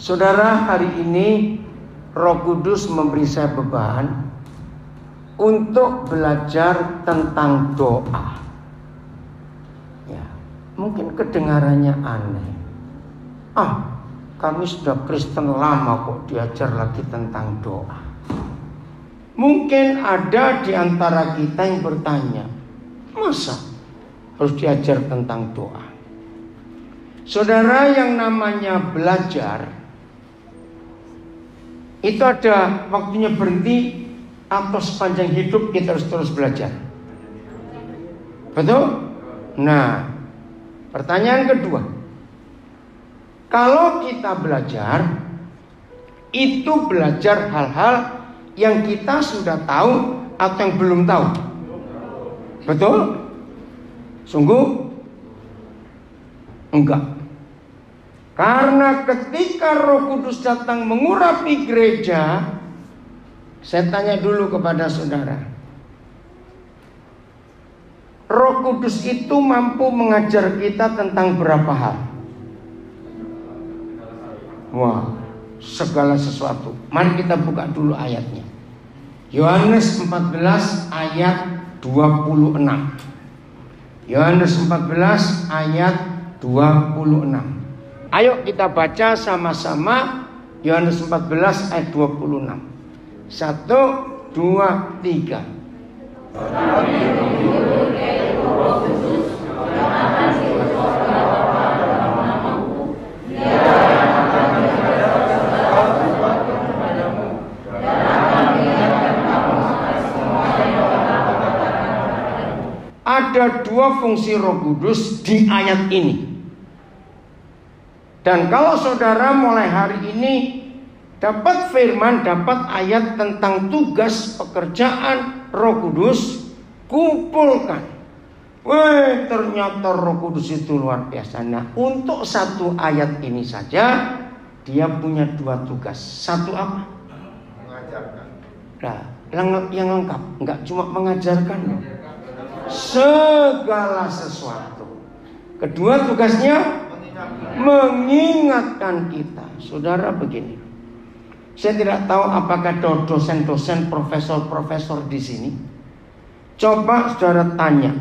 Saudara, hari ini Roh Kudus memberi saya beban untuk belajar tentang doa. Ya, mungkin kedengarannya aneh. Kami sudah Kristen lama kok diajar lagi tentang doa. Mungkin ada di antara kita yang bertanya, masa harus diajar tentang doa? Saudara, yang namanya belajar itu ada waktunya berhenti atau sepanjang hidup kita harus terus belajar. Betul? Nah, pertanyaan kedua, kalau kita belajar, itu belajar hal-hal yang kita sudah tahu atau yang belum tahu. Betul? Sungguh? Enggak. Karena ketika Roh Kudus datang mengurapi gereja, saya tanya dulu kepada saudara, Roh Kudus itu mampu mengajar kita tentang berapa hal? Wah, segala sesuatu. Mari kita buka dulu ayatnya. Yohanes 14 ayat 26. Yohanes 14 ayat 26. Ayo kita baca sama-sama Yohanes 14 ayat 26. 1, 2, 3. Ada dua fungsi Roh Kudus di ayat ini. Dan kalau saudara mulai hari ini dapat firman, dapat ayat tentang tugas pekerjaan Roh Kudus, kumpulkan. Wih, ternyata Roh Kudus itu luar biasa. Nah, untuk satu ayat ini saja dia punya dua tugas. Satu apa? Mengajarkan. Nah, yang lengkap, enggak cuma mengajarkan, segala sesuatu. Kedua tugasnya mengingatkan kita. Saudara, begini, saya tidak tahu apakah dosen-dosen, profesor-profesor di sini. Coba saudara tanya,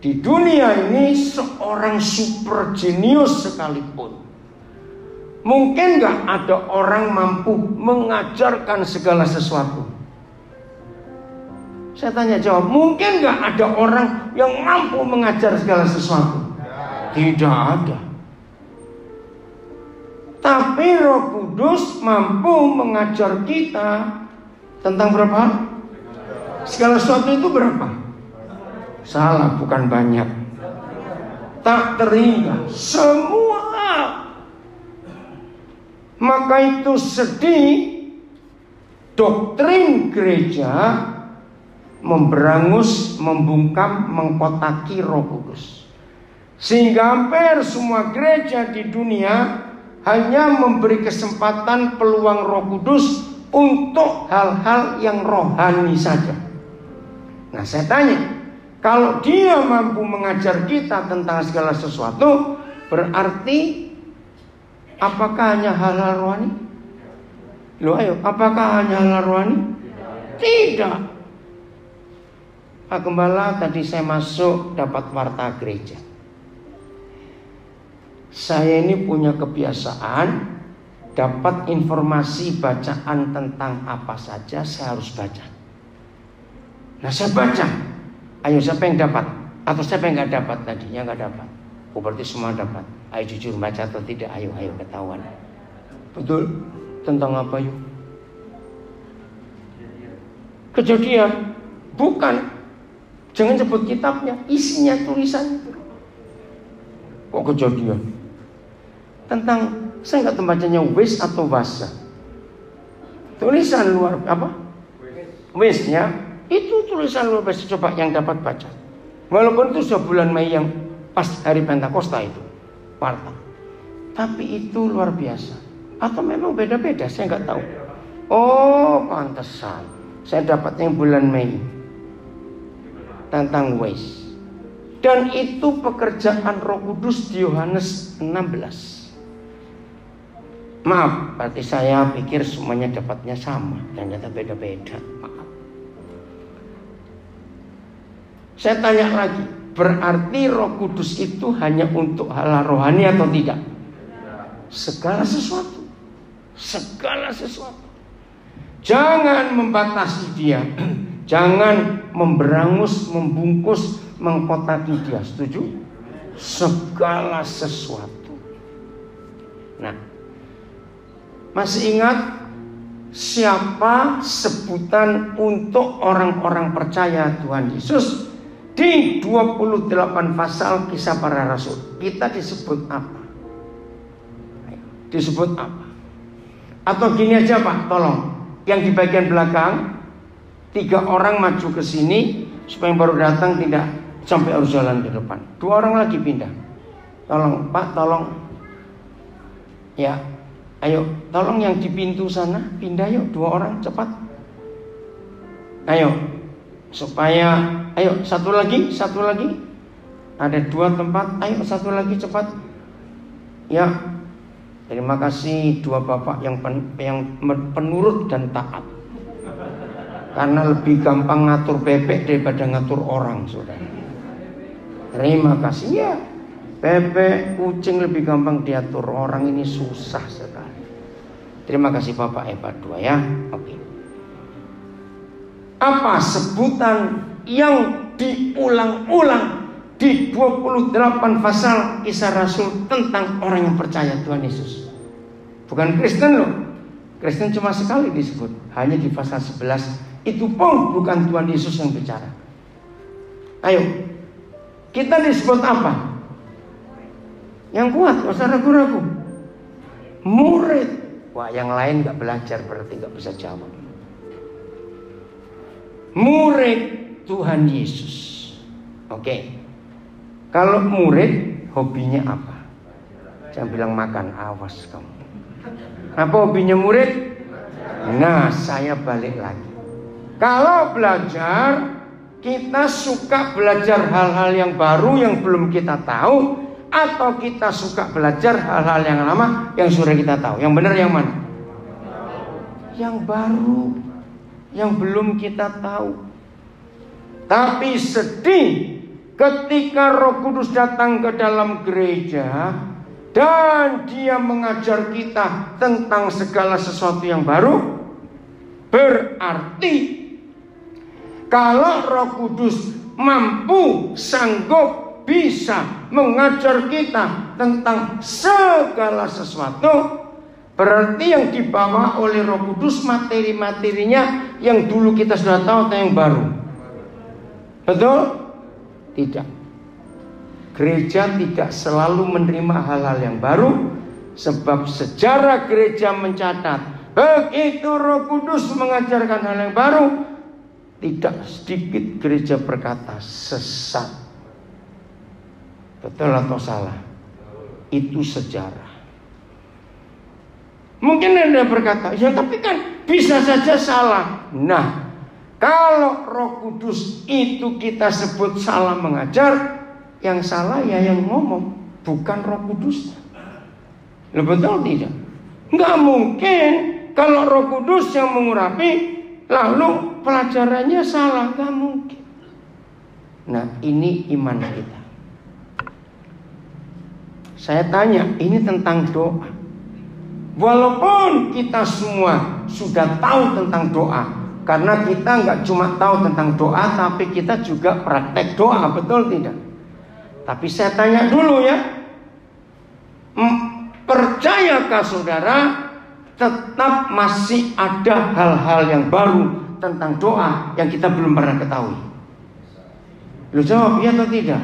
di dunia ini seorang super jenius sekalipun, mungkin gak ada orang mampu mengajarkan segala sesuatu? Saya tanya jawab, mungkin gak ada orang yang mampu mengajar segala sesuatu? Tidak ada. Tapi Roh Kudus mampu mengajar kita tentang berapa? Segala sesuatu itu berapa? Salah, bukan banyak. Tak terhingga, semua. Maka itu sedih doktrin gereja memberangus, membungkam, mengkotaki Roh Kudus. Sehingga hampir semua gereja di dunia hanya memberi kesempatan peluang Roh Kudus untuk hal-hal yang rohani saja. Nah, saya tanya, kalau dia mampu mengajar kita tentang segala sesuatu, berarti apakah hanya hal-hal rohani? Loh, ayo, apakah hanya hal-hal rohani? Tidak. Pak Gembala, tadi saya masuk dapat warta gereja. Saya ini punya kebiasaan dapat informasi bacaan tentang apa saja saya harus baca. Nah, saya baca. Ayo, siapa yang dapat? Atau siapa yang nggak dapat tadi? Yang nggak dapat. Oh, berarti semua dapat. Ayo jujur, baca atau tidak? Ayo ketahuan. Betul? Tentang apa yuk? Kejadian. Bukan. Jangan sebut kitabnya, isinya tulisan. Kok kejadian? Tentang, saya nggak membacanya wis atau wasa. Tulisan luar apa? Wis ya. Itu tulisan luar biasa. Coba yang dapat baca. Walaupun itu sudah bulan Mei yang pas hari Pentakosta itu, warta. Tapi itu luar biasa. Atau memang beda-beda, saya nggak tahu. Oh, pantesan. Saya dapatnya bulan Mei tentang wis. Dan itu pekerjaan Roh Kudus di Yohanes 16. Maaf, berarti saya pikir semuanya dapatnya sama, ternyata beda-beda. Maaf. Saya tanya lagi, berarti Roh Kudus itu hanya untuk hal rohani atau tidak? Segala sesuatu. Segala sesuatu. Jangan membatasi dia. Jangan memberangus, membungkus, mengkotaki dia. Setuju? Segala sesuatu. Nah, masih ingat siapa sebutan untuk orang-orang percaya Tuhan Yesus di 28 pasal Kisah Para Rasul? Kita disebut apa? Disebut apa? Atau gini aja Pak, tolong. Yang di bagian belakang 3 orang maju ke sini supaya yang baru datang tidak sampai harus jalan ke depan. 2 orang lagi pindah. Tolong Pak, tolong. Ya, ayo, tolong yang di pintu sana pindah yuk, 2 orang cepat. Ayo, supaya, ayo satu lagi. Ada 2 tempat, ayo satu lagi cepat. Ya. Terima kasih 2 bapak yang penurut dan taat. Karena lebih gampang ngatur bebek daripada ngatur orang, saudara. Terima kasih ya. Bebek, kucing lebih gampang diatur, orang ini susah sekali. Terima kasih Bapak hebat 2 ya. Oke. Apa sebutan yang diulang-ulang di 28 pasal Kisah Rasul tentang orang yang percaya Tuhan Yesus? Bukan Kristen loh. Kristen cuma sekali disebut, hanya di pasal 11. Itu pun bukan Tuhan Yesus yang bicara. Ayo, kita disebut apa? Yang kuat, gak usah ragu-ragu. Murid. Wah, yang lain gak belajar berarti gak bisa jawab. Murid Tuhan Yesus. Oke. Kalau murid, hobinya apa? Jangan bilang makan, awas kamu. Apa hobinya murid? Nah, saya balik lagi. Kalau belajar, kita suka belajar hal-hal yang baru yang belum kita tahu, atau kita suka belajar hal-hal yang lama yang sudah kita tahu. Yang benar yang mana? Yang baru, yang belum kita tahu. Tapi sedih ketika Roh Kudus datang ke dalam gereja dan dia mengajar kita tentang segala sesuatu yang baru. Berarti kalau Roh Kudus mampu, sanggup, bisa mengajar kita tentang segala sesuatu, berarti yang dibawa oleh Roh Kudus materi-materinya yang dulu kita sudah tahu atau yang baru? Betul? Tidak. Gereja tidak selalu menerima hal-hal yang baru, sebab sejarah gereja mencatat begitu Roh Kudus mengajarkan hal yang baru, tidak sedikit gereja berkata sesat. Betul atau salah? Itu sejarah. Mungkin Anda berkata, ya tapi kan bisa saja salah. Nah, kalau Roh Kudus itu kita sebut salah mengajar, yang salah ya yang ngomong, bukan Roh Kudus. Betul tidak? Nggak mungkin kalau Roh Kudus yang mengurapi, lalu pelajarannya salah, nggak mungkin. Nah, ini iman kita. Saya tanya, ini tentang doa. Walaupun kita semua sudah tahu tentang doa, karena kita nggak cuma tahu tentang doa, tapi kita juga praktek doa, betul tidak? Tapi saya tanya dulu ya, percayakah saudara tetap masih ada hal-hal yang baru tentang doa yang kita belum pernah ketahui? Lu jawab ya atau tidak?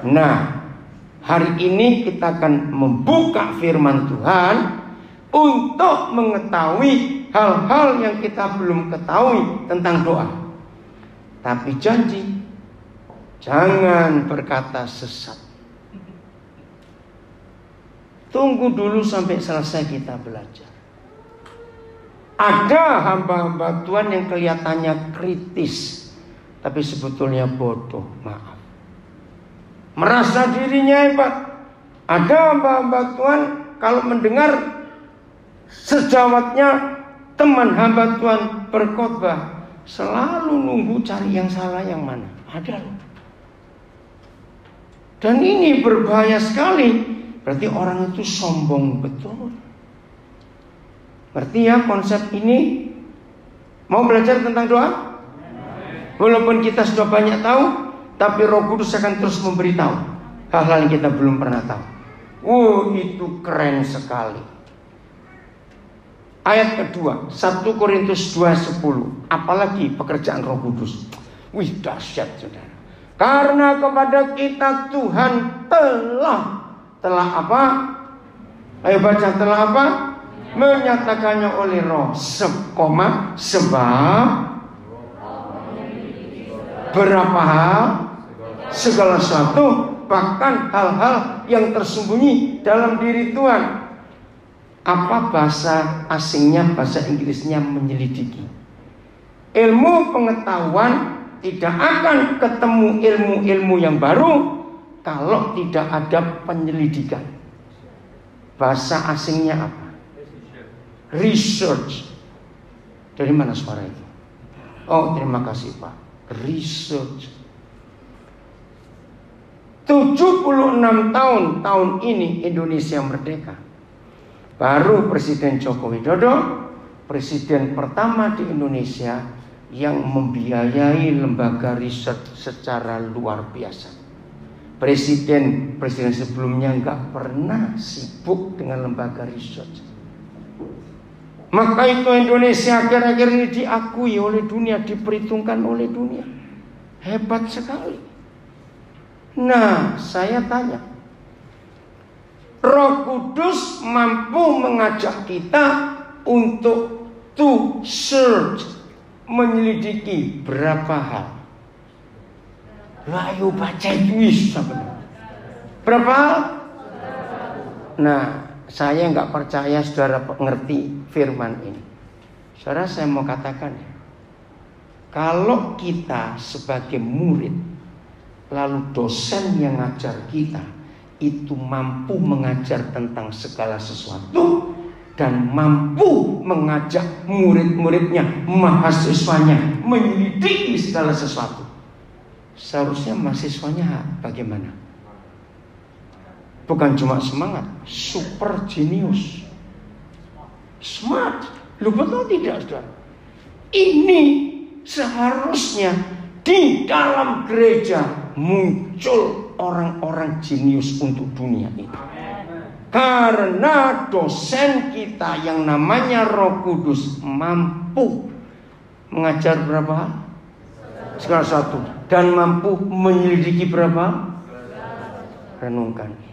Nah, hari ini kita akan membuka firman Tuhan untuk mengetahui hal-hal yang kita belum ketahui tentang doa. Tapi janji, jangan berkata sesat. Tunggu dulu sampai selesai kita belajar. Ada hamba-hamba Tuhan yang kelihatannya kritis, tapi sebetulnya bodoh, maaf. Merasa dirinya hebat. Ada hamba-hamba Tuhan kalau mendengar Sejawatnya teman hamba Tuhan berkhotbah selalu nunggu cari yang salah yang mana. Ada loh. Dan ini berbahaya sekali. Berarti orang itu sombong betul. Berarti ya konsep ini. Mau belajar tentang doa? Walaupun kita sudah banyak tahu, tapi Roh Kudus akan terus memberitahu hal-hal yang kita belum pernah tahu. Itu keren sekali. Ayat kedua, 1 Korintus 2:10. Apalagi pekerjaan Roh Kudus. Wih, dahsyat saudara. Karena kepada kita Tuhan telah apa? Ayo baca, telah apa? Menyatakannya oleh Roh. Sebab berapa hal, segala sesuatu, bahkan hal-hal yang tersembunyi dalam diri Tuhan. Apa bahasa asingnya, bahasa Inggrisnya menyelidiki. Ilmu pengetahuan tidak akan ketemu ilmu-ilmu yang baru kalau tidak ada penyelidikan. Bahasa asingnya apa? Research. Dari mana suara itu? Oh, terima kasih Pak. Research. 76 tahun ini Indonesia merdeka. Baru Presiden Joko Widodo, presiden pertama di Indonesia yang membiayai lembaga riset secara luar biasa. Presiden sebelumnya nggak pernah sibuk dengan lembaga riset. Maka itu Indonesia akhir-akhir ini diakui oleh dunia, diperhitungkan oleh dunia. Hebat sekali. Nah, saya tanya, Roh Kudus mampu mengajak kita untuk to search, menyelidiki berapa hal. Ayo baca itu berapa hal? Nah, saya nggak percaya saudara ngerti firman ini. Saudara, saya mau katakan, kalau kita sebagai murid, lalu dosen yang ngajar kita itu mampu mengajar tentang segala sesuatu dan mampu mengajak murid-muridnya, mahasiswanya menyelidiki segala sesuatu, seharusnya mahasiswanya bagaimana? Bukan cuma semangat, super genius, smart. Lu betul tidak, saudara? Ini seharusnya di dalam gereja muncul orang-orang jenius untuk dunia ini. Karena dosen kita yang namanya Roh Kudus mampu mengajar berapa hal? Segala satu. Dan mampu menyelidiki berapa? Renungkan.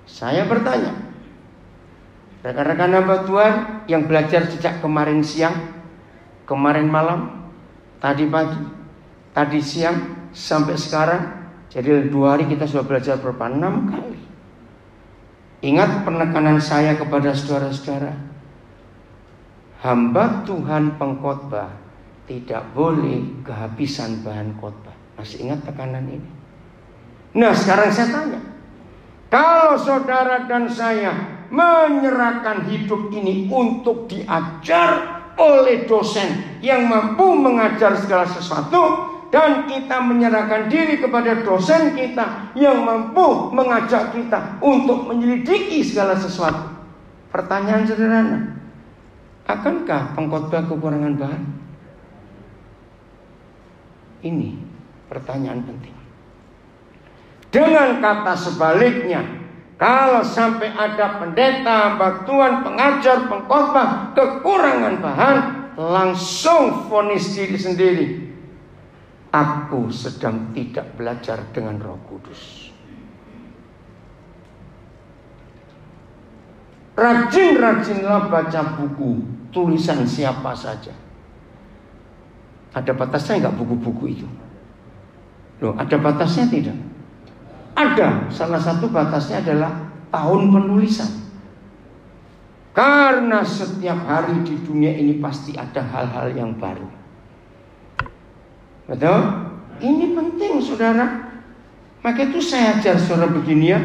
Saya bertanya, rekan-rekan hamba Tuhan yang belajar sejak kemarin siang, kemarin malam, tadi pagi, tadi siang, sampai sekarang, jadi 2 hari kita sudah belajar berapa? 6 kali. Ingat penekanan saya kepada saudara-saudara, hamba Tuhan pengkhotbah tidak boleh kehabisan bahan khotbah. Masih ingat tekanan ini? Nah, sekarang saya tanya, kalau saudara dan saya menyerahkan hidup ini untuk diajar oleh dosen yang mampu mengajar segala sesuatu, dan kita menyerahkan diri kepada dosen kita yang mampu mengajak kita untuk menyelidiki segala sesuatu. Pertanyaan sederhana, akankah pengkhotbah kekurangan bahan? Ini pertanyaan penting. Dengan kata sebaliknya, kalau sampai ada pendeta, hamba Tuhan, pengajar, pengkhotbah kekurangan bahan, langsung vonis diri sendiri. Aku sedang tidak belajar dengan Roh Kudus. Rajin-rajinlah baca buku tulisan siapa saja. Ada batasnya enggak buku-buku itu? Loh, ada batasnya tidak? Ada. Salah satu batasnya adalah tahun penulisan. Karena setiap hari di dunia ini pasti ada hal-hal yang baru. Betul? Ini penting, saudara. Maka itu saya ajar saudara begini ya.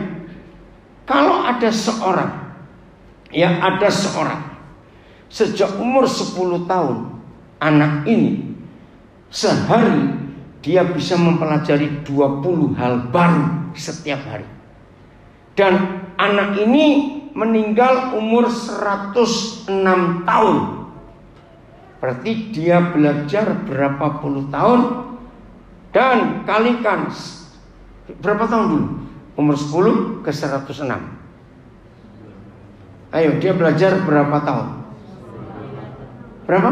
Kalau ada seorang Ya, ada seorang sejak umur 10 tahun, anak ini sehari dia bisa mempelajari 20 hal baru setiap hari. Dan anak ini meninggal umur 106 tahun. Berarti dia belajar berapa puluh tahun. Dan kalikan berapa tahun dulu? Umur 10 ke 106. Ayo, dia belajar berapa tahun? Berapa?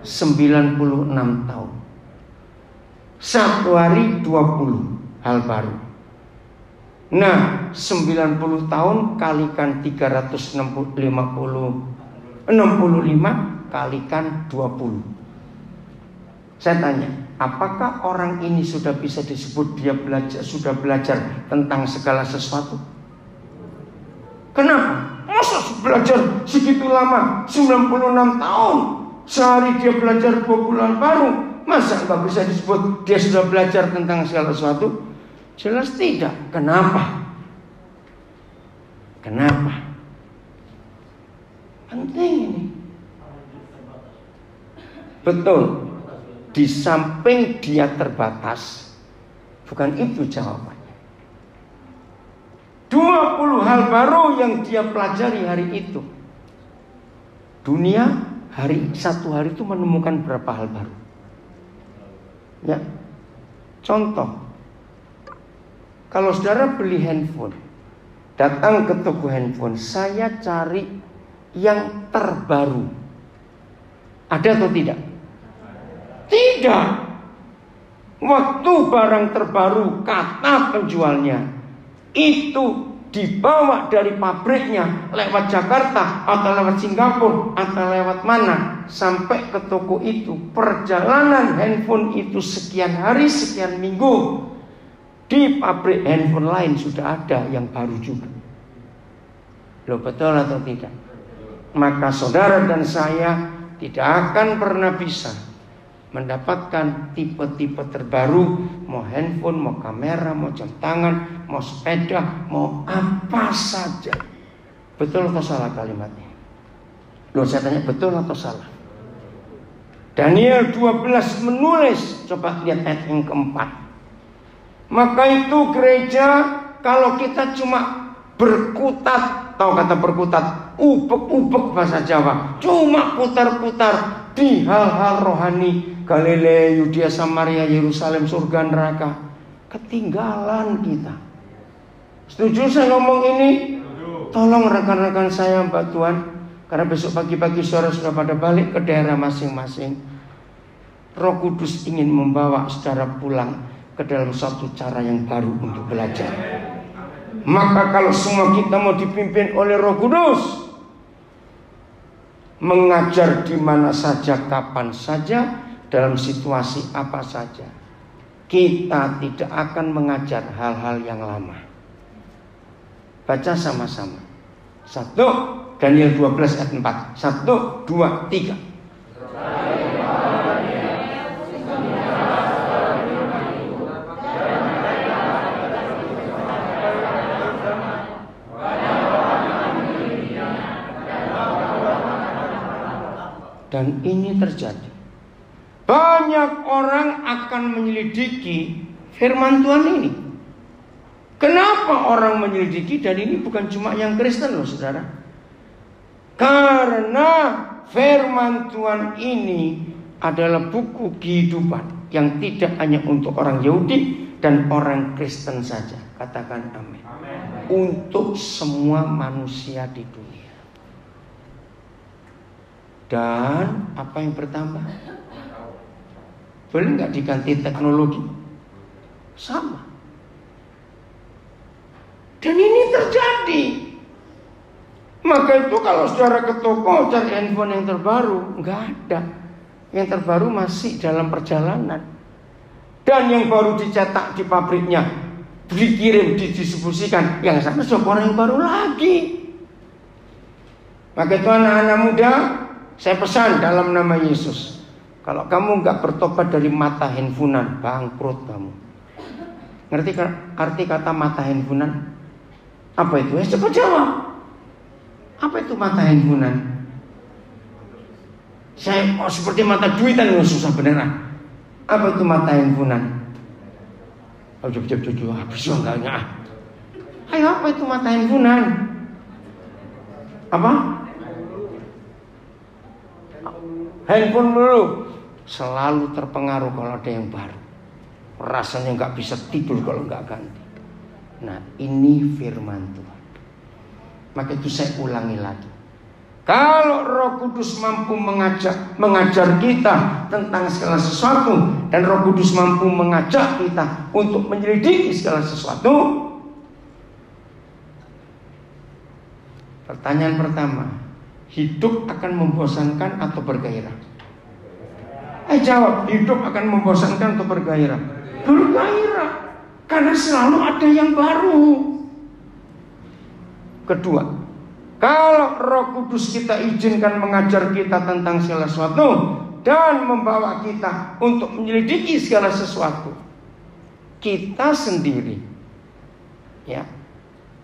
96 tahun. Satu hari 20 hal baru. Nah, 90 tahun kalikan 65 kalikan 20. Saya tanya, apakah orang ini sudah bisa disebut dia sudah belajar tentang segala sesuatu? Kenapa? Masa belajar segitu lama, 96 tahun, sehari dia belajar 20 hal baru? Masa nggak bisa disebut dia sudah belajar tentang segala sesuatu? Jelas tidak. Kenapa? Kenapa? Penting ini. Betul. Di samping dia terbatas, bukan itu jawabannya. 20 hal baru yang dia pelajari hari itu. Dunia satu hari itu menemukan berapa hal baru? Ya. Contoh, kalau saudara beli handphone, datang ke toko handphone, saya cari yang terbaru. Ada atau tidak? Tidak. Waktu barang terbaru, kata penjualnya, itu dibawa dari pabriknya lewat Jakarta atau lewat Singapura atau lewat mana sampai ke toko itu, perjalanan handphone itu sekian hari, sekian minggu. Di pabrik handphone lain sudah ada yang baru juga. Loh, betul atau tidak? Maka saudara dan saya tidak akan pernah bisa mendapatkan tipe-tipe terbaru, mau handphone, mau kamera, mau jam tangan, mau sepeda, mau apa saja. Betul atau salah kalimatnya? Loh, saya tanya, betul atau salah? Daniel 12 menulis, coba lihat ayat yang keempat. Maka itu gereja, kalau kita cuma berkutat, tahu kata berkutat, ubek-ubek bahasa Jawa, cuma putar-putar di hal-hal rohani, Galilea, Yudea, Samaria, Yerusalem, surga, neraka, ketinggalan kita. Setuju saya ngomong ini? Tolong rekan-rekan saya, Mbak Tuhan, karena besok pagi-pagi saudara sudah pada balik ke daerah masing-masing. Roh Kudus ingin membawa saudara pulang ke dalam satu cara yang baru untuk belajar. Maka kalau semua kita mau dipimpin oleh Roh Kudus, mengajar di mana saja, kapan saja, dalam situasi apa saja, kita tidak akan mengajar hal-hal yang lama. Baca sama-sama. 1 Daniel 12 ayat 4. 1, 2, 3. Dan ini terjadi. Banyak orang akan menyelidiki firman Tuhan ini. Kenapa orang menyelidiki? Dan ini bukan cuma yang Kristen loh saudara. Karena firman Tuhan ini adalah buku kehidupan yang tidak hanya untuk orang Yahudi dan orang Kristen saja. Katakan amin. Untuk semua manusia di dunia. Dan apa yang bertambah? Boleh nggak diganti teknologi? Sama. Dan ini terjadi. Maka itu kalau saudara ke toko cari handphone yang terbaru, nggak ada. Yang terbaru masih dalam perjalanan. Dan yang baru dicetak di pabriknya, dikirim, didistribusikan, yang sana sudah orang yang baru lagi. Maka itu anak-anak muda, saya pesan dalam nama Yesus, kalau kamu nggak bertobat dari mata handphonean, bangkrut kamu. Ngerti arti kata mata handphonean? Apa itu? Cepat jawab. Apa itu mata handphonean? Saya seperti mata duitan, susah beneran. Apa itu mata handphonean? Jujur, habis enggaknya. Ayo, apa itu mata handphonean? Apa? Handphone dulu selalu terpengaruh kalau ada yang baru. Rasanya nggak bisa tidur kalau nggak ganti. Nah, ini firman Tuhan. Maka itu saya ulangi lagi. Kalau Roh Kudus mampu mengajar kita tentang segala sesuatu, dan Roh Kudus mampu mengajak kita untuk menyelidiki segala sesuatu, pertanyaan pertama, hidup akan membosankan atau bergairah? Jawab, hidup akan membosankan atau bergairah? Bergairah, karena selalu ada yang baru. Kedua, kalau Roh Kudus kita izinkan mengajar kita tentang segala sesuatu dan membawa kita untuk menyelidiki segala sesuatu, kita sendiri ya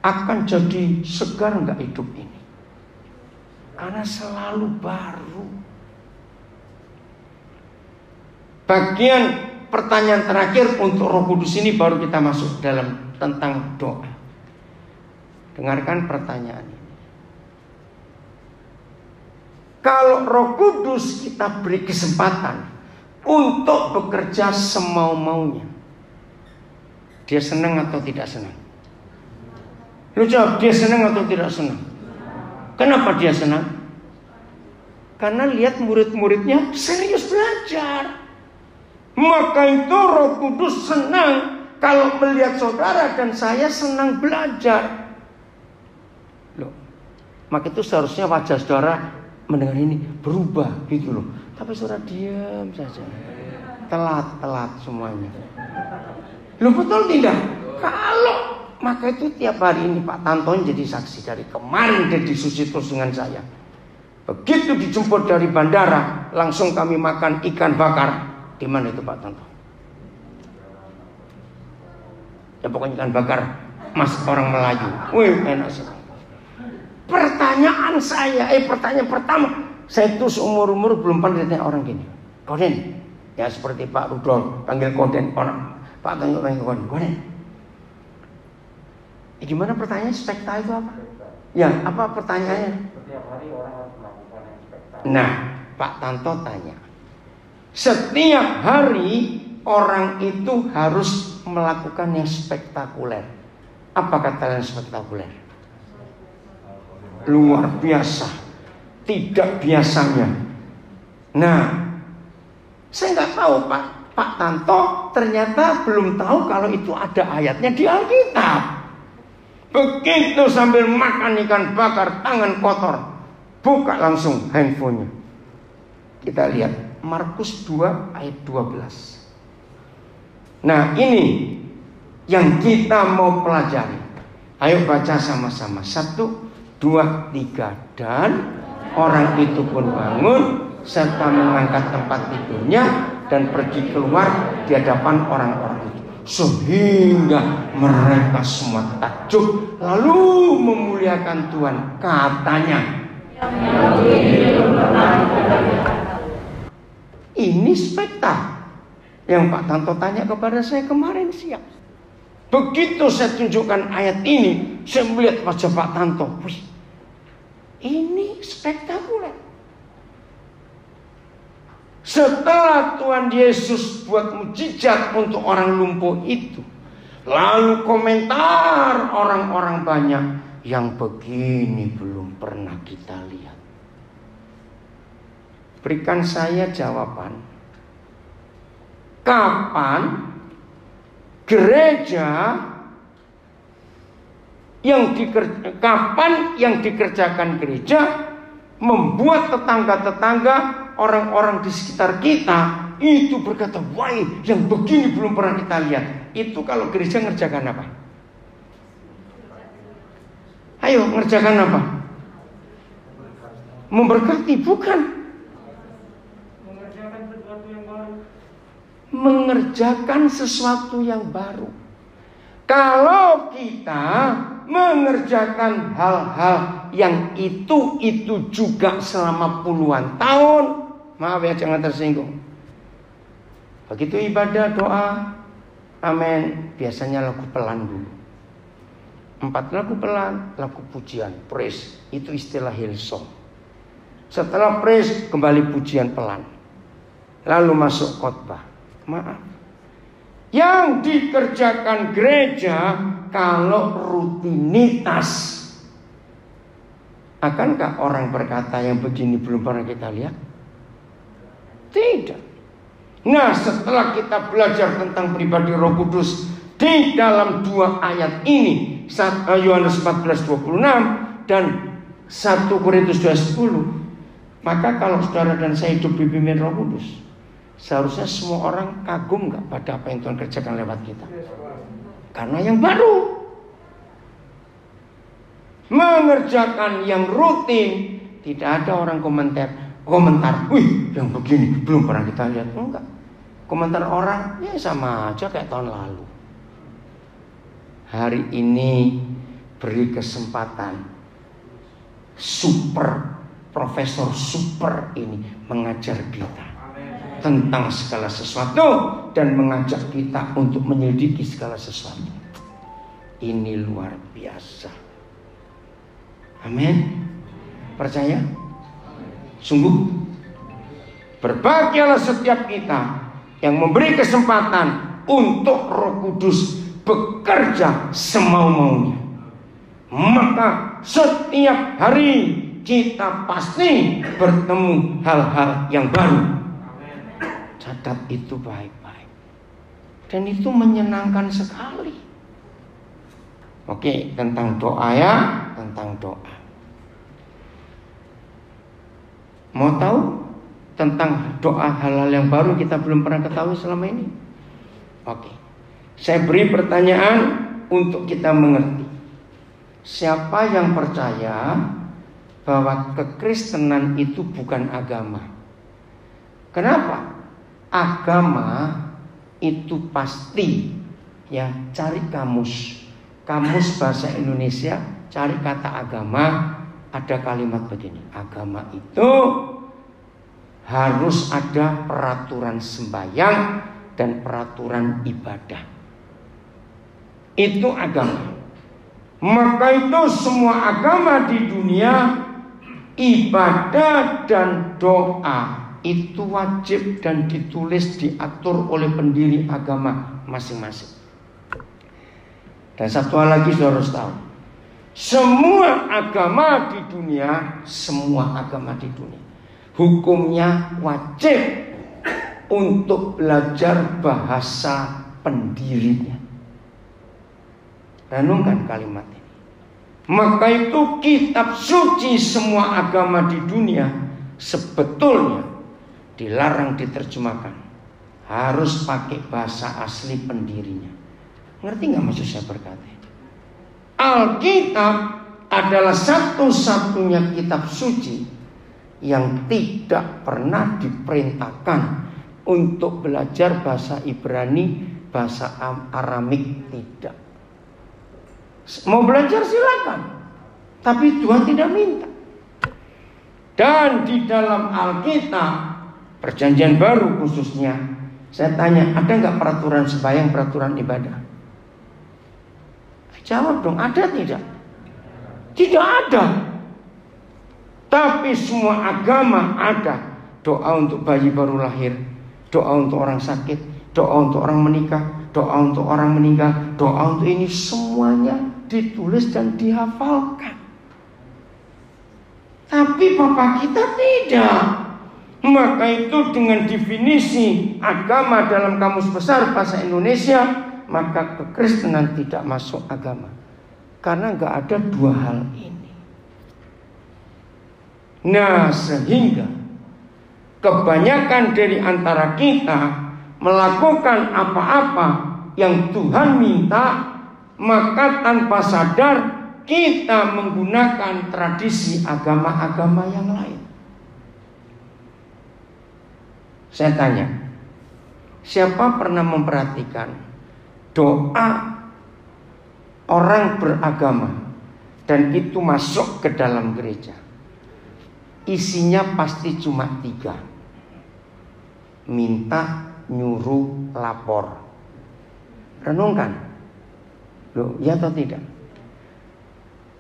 akan jadi segar nggak hidup ini? Karena selalu baru. Bagian pertanyaan terakhir untuk Roh Kudus ini baru kita masuk dalam tentang doa. Dengarkan pertanyaan ini. Kalau Roh Kudus kita beri kesempatan untuk bekerja semau-maunya, dia senang atau tidak senang? Lu jawab, dia senang atau tidak senang? Kenapa dia senang? Karena lihat murid-muridnya serius belajar. Maka itu Roh Kudus senang kalau melihat saudara dan saya senang belajar. Loh, maka itu seharusnya wajah saudara mendengar ini berubah gitu loh. Tapi saudara diam saja. Telat semuanya. Loh, betul tidak? Kalau maka itu tiap hari ini Pak Tanto jadi saksi. Dari kemarin dia diskusi terus dengan saya. Begitu dijemput dari bandara, langsung kami makan ikan bakar. Di mana itu Pak Tanto? Ya pokoknya ikan bakar Mas orang Melayu. Wih, enak sekali. Pertanyaan pertama, saya itu seumur-umur belum pernah ditanya orang gini. Koden, ya seperti Pak Rudolf panggil Koden, orang Pak Tanto panggil Koden. Gimana pertanyaan spekta itu apa? Ya, apa pertanyaannya? Setiap hari orang harus melakukan yang spekta. Nah, Pak Tanto tanya, setiap hari orang itu harus melakukan yang spektakuler. Apa kata yang spektakuler? Luar biasa, tidak biasanya. Nah, saya nggak tahu Pak Tanto ternyata belum tahu kalau itu ada ayatnya di Alkitab. Begitu sambil makan ikan bakar, tangan kotor, buka langsung handphonenya. Kita lihat Markus 2 ayat 12. Nah, ini yang kita mau pelajari. Ayo baca sama-sama. 1, 2, 3. Dan orang itu pun bangun serta mengangkat tempat tidurnya dan pergi keluar di hadapan orang-orang itu, sehingga mereka semua takjub lalu memuliakan Tuhan. Katanya, ini spekta yang Pak Tanto tanya kepada saya kemarin siang. Begitu saya tunjukkan ayat ini, saya melihat wajah Pak Tanto. Wih, ini spektakuler. Setelah Tuhan Yesus buat mujizat untuk orang lumpuh itu, lalu komentar orang-orang banyak, yang begini belum pernah kita lihat. Berikan saya jawaban. Kapan gereja kapan yang dikerjakan gereja membuat tetangga-tetangga, orang-orang di sekitar kita itu berkata, wah, yang begini belum pernah kita lihat. Itu kalau gereja ngerjakan apa? Ayo, ngerjakan apa? Memberkati, bukan. Mengerjakan sesuatu yang baru. Kalau kita mengerjakan hal-hal yang itu juga selama puluhan tahun, maaf ya jangan tersinggung. Begitu ibadah doa, amin, biasanya lagu pelan dulu. 4 lagu pelan, lagu pujian, praise, itu istilah Hillsong. Setelah praise, kembali pujian pelan. Lalu masuk khotbah. Maaf. Yang dikerjakan gereja kalau rutinitas. Akankah orang berkata yang begini belum pernah kita lihat? Tidak. Nah, setelah kita belajar tentang pribadi Roh Kudus di dalam 2 ayat ini, Yohanes 14:26 dan 1 Korintus 2:10, maka kalau saudara dan saya hidup dipimpin Roh Kudus, seharusnya semua orang kagum gak pada apa yang Tuhan kerjakan lewat kita? Karena yang baru, mengerjakan yang rutin, tidak ada orang komentar, wih yang begini belum pernah kita lihat. Enggak. Komentar orang ya sama aja kayak tahun lalu. Hari ini beri kesempatan profesor super ini mengajar kita tentang segala sesuatu dan mengajak kita untuk menyelidiki segala sesuatu. Ini luar biasa. Amin. Percaya? Sungguh. Berbahagialah setiap kita yang memberi kesempatan untuk Roh Kudus bekerja semau-maunya. Maka setiap hari kita pasti bertemu hal-hal yang baru. Catat itu baik-baik. Dan itu menyenangkan sekali. Oke, tentang doa ya, tentang doa. Mau tahu tentang doa hal-hal yang baru kita belum pernah ketahui selama ini? Oke. Saya beri pertanyaan untuk kita mengerti. Siapa yang percaya bahwa kekristenan itu bukan agama? Kenapa? Agama itu pasti, ya, cari kamus bahasa Indonesia, cari kata agama, ada kalimat begini. Agama itu harus ada peraturan sembahyang dan peraturan ibadah. Itu agama. Maka itu semua agama di dunia, ibadah dan doa itu wajib dan ditulis, diatur oleh pendiri agama masing-masing. Dan satu hal lagi saudara harus tahu, semua agama di dunia hukumnya wajib untuk belajar bahasa pendirinya. Renungkan kalimat ini. Maka itu kitab suci semua agama di dunia sebetulnya dilarang diterjemahkan. Harus pakai bahasa asli pendirinya. Ngerti gak maksud saya berkata? Alkitab adalah satu-satunya kitab suci yang tidak pernah diperintahkan untuk belajar bahasa Ibrani, bahasa Aramik, tidak. Mau belajar silakan, tapi Tuhan tidak minta. Dan di dalam Alkitab Perjanjian Baru khususnya, saya tanya, ada nggak peraturan sembahyang, peraturan ibadah? Jawab dong, ada tidak? Tidak ada. Tapi semua agama ada. Doa untuk bayi baru lahir, doa untuk orang sakit, doa untuk orang menikah, doa untuk orang meninggal, doa untuk ini, semuanya ditulis dan dihafalkan. Tapi Bapak kita tidak. Maka itu dengan definisi agama dalam Kamus Besar Bahasa Indonesia, maka kekristenan tidak masuk agama. Karena gak ada dua hal ini. Nah, sehingga kebanyakan dari antara kita melakukan apa-apa yang Tuhan minta, maka tanpa sadar kita menggunakan tradisi agama-agama yang lain. Saya tanya, siapa pernah memperhatikan doa orang beragama dan itu masuk ke dalam gereja, isinya pasti cuma 3. Minta, nyuruh, lapor. Renungkan. Loh, ya atau tidak?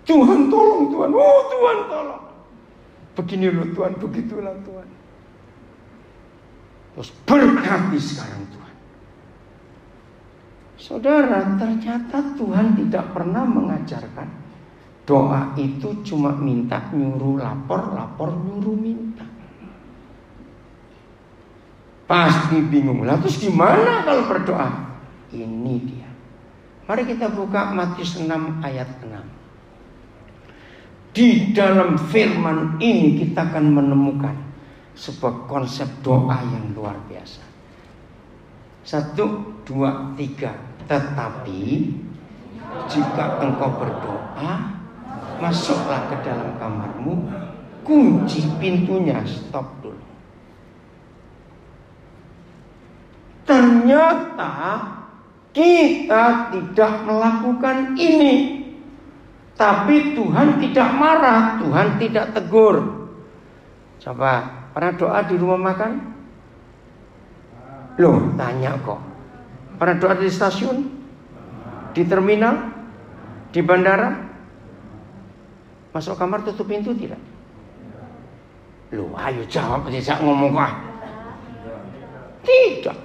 Tuhan tolong, Tuhan. Oh, Tuhan tolong. Begini loh Tuhan, begitulah Tuhan. Terus berkati sekarang Tuhan. Saudara, ternyata Tuhan tidak pernah mengajarkan doa itu cuma minta, nyuruh, lapor, lapor, nyuruh, minta. Pasti bingung. Lah terus gimana kalau berdoa? Ini dia. Mari kita buka Matius 6 ayat 6. Di dalam firman ini kita akan menemukan sebuah konsep doa yang luar biasa. 1, 2, 3. Tetapi jika engkau berdoa, masuklah ke dalam kamarmu, kunci pintunya. Stop dulu. Ternyata kita tidak melakukan ini. Tapi Tuhan tidak marah, Tuhan tidak tegur. Coba, pernah doa di rumah makan? Loh, tanya kok. Pernah doa di stasiun? Di terminal? Di bandara? Masuk kamar tutup pintu tidak? Loh, ayo jawab, tidak ngomong kok. Tidak.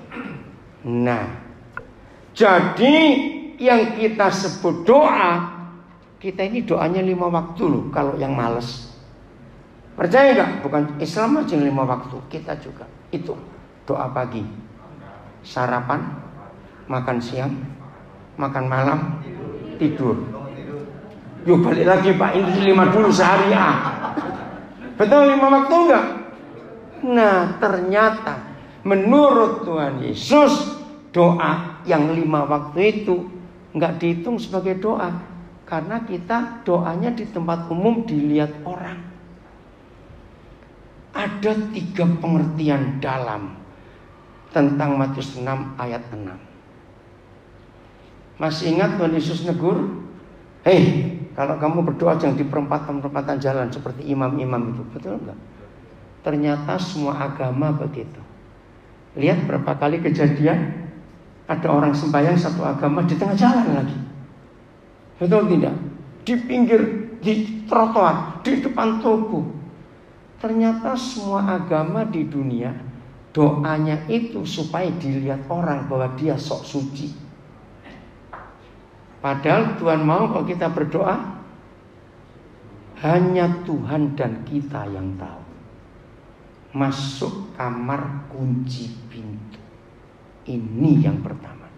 Nah, jadi yang kita sebut doa, kita ini doanya 5 waktu loh. Kalau yang males, percaya nggak? Bukan Islam aja 5 waktu, kita juga. Itu doa pagi, sarapan, makan siang, makan malam, tidur. Yuk balik lagi Pak, ini 5 dulu sehari ya. Betul 5 waktu enggak? Nah ternyata menurut Tuhan Yesus, doa yang 5 waktu itu enggak dihitung sebagai doa. Karena kita doanya di tempat umum dilihat orang. Ada 3 pengertian dalam tentang Matius 6 ayat 6. Masih ingat Tuhan Yesus negur? Hei, kalau kamu berdoa jangan di perempatan-perempatan jalan seperti imam-imam itu. Betul enggak? Ternyata semua agama begitu. Lihat berapa kali kejadian ada orang sembahyang satu agama di tengah jalan lagi. Betul tidak? Di pinggir, di trotoar, di depan toko. Ternyata semua agama di dunia doanya itu supaya dilihat orang bahwa dia sok suci. Padahal Tuhan mau kalau kita berdoa, hanya Tuhan dan kita yang tahu. Masuk kamar, kunci pintu. Ini yang pertama.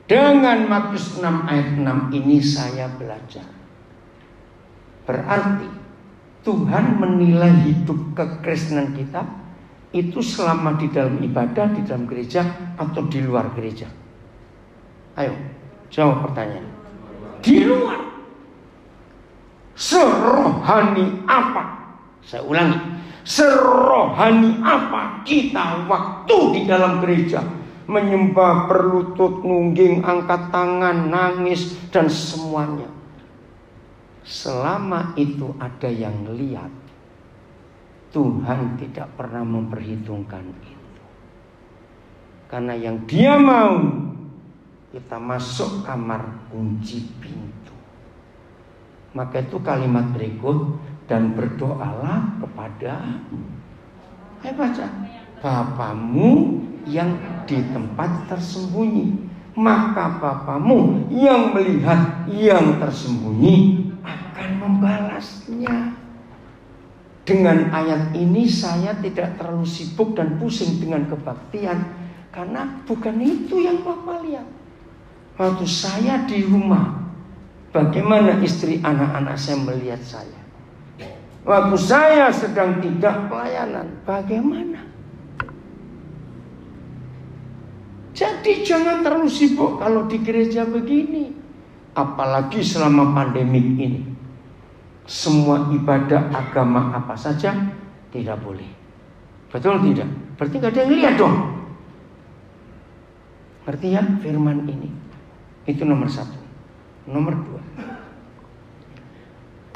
Dengan Matius 6 ayat 6 ini saya belajar. Berarti Tuhan menilai hidup kekristenan kita itu selama di dalam ibadah, di dalam gereja atau di luar gereja. Ayo, jawab pertanyaan. Di luar. Serohani apa? Saya ulangi. Serohani apa kita waktu di dalam gereja? Menyembah, berlutut, nungging, angkat tangan, nangis, dan semuanya. Selama itu ada yang lihat, Tuhan tidak pernah memperhitungkan itu. Karena yang Dia mau, kita masuk kamar, kunci pintu. Maka itu kalimat berikut, dan berdoalah kepada, ayo baca, Bapamu yang di tempat tersembunyi, maka Bapamu yang melihat yang tersembunyi akan membalasnya. Dengan ayat ini saya tidak terlalu sibuk dan pusing dengan kebaktian, karena bukan itu yang Bapak lihat. Waktu saya di rumah, bagaimana istri anak-anak saya melihat saya. Waktu saya sedang tidak pelayanan, bagaimana? Jadi jangan terlalu sibuk kalau di gereja begini. Apalagi selama pandemik ini. Semua ibadah agama apa saja tidak boleh. Betul tidak? Berarti gak ada yang lihat dong. Ngerti ya firman ini? Itu nomor 1. Nomor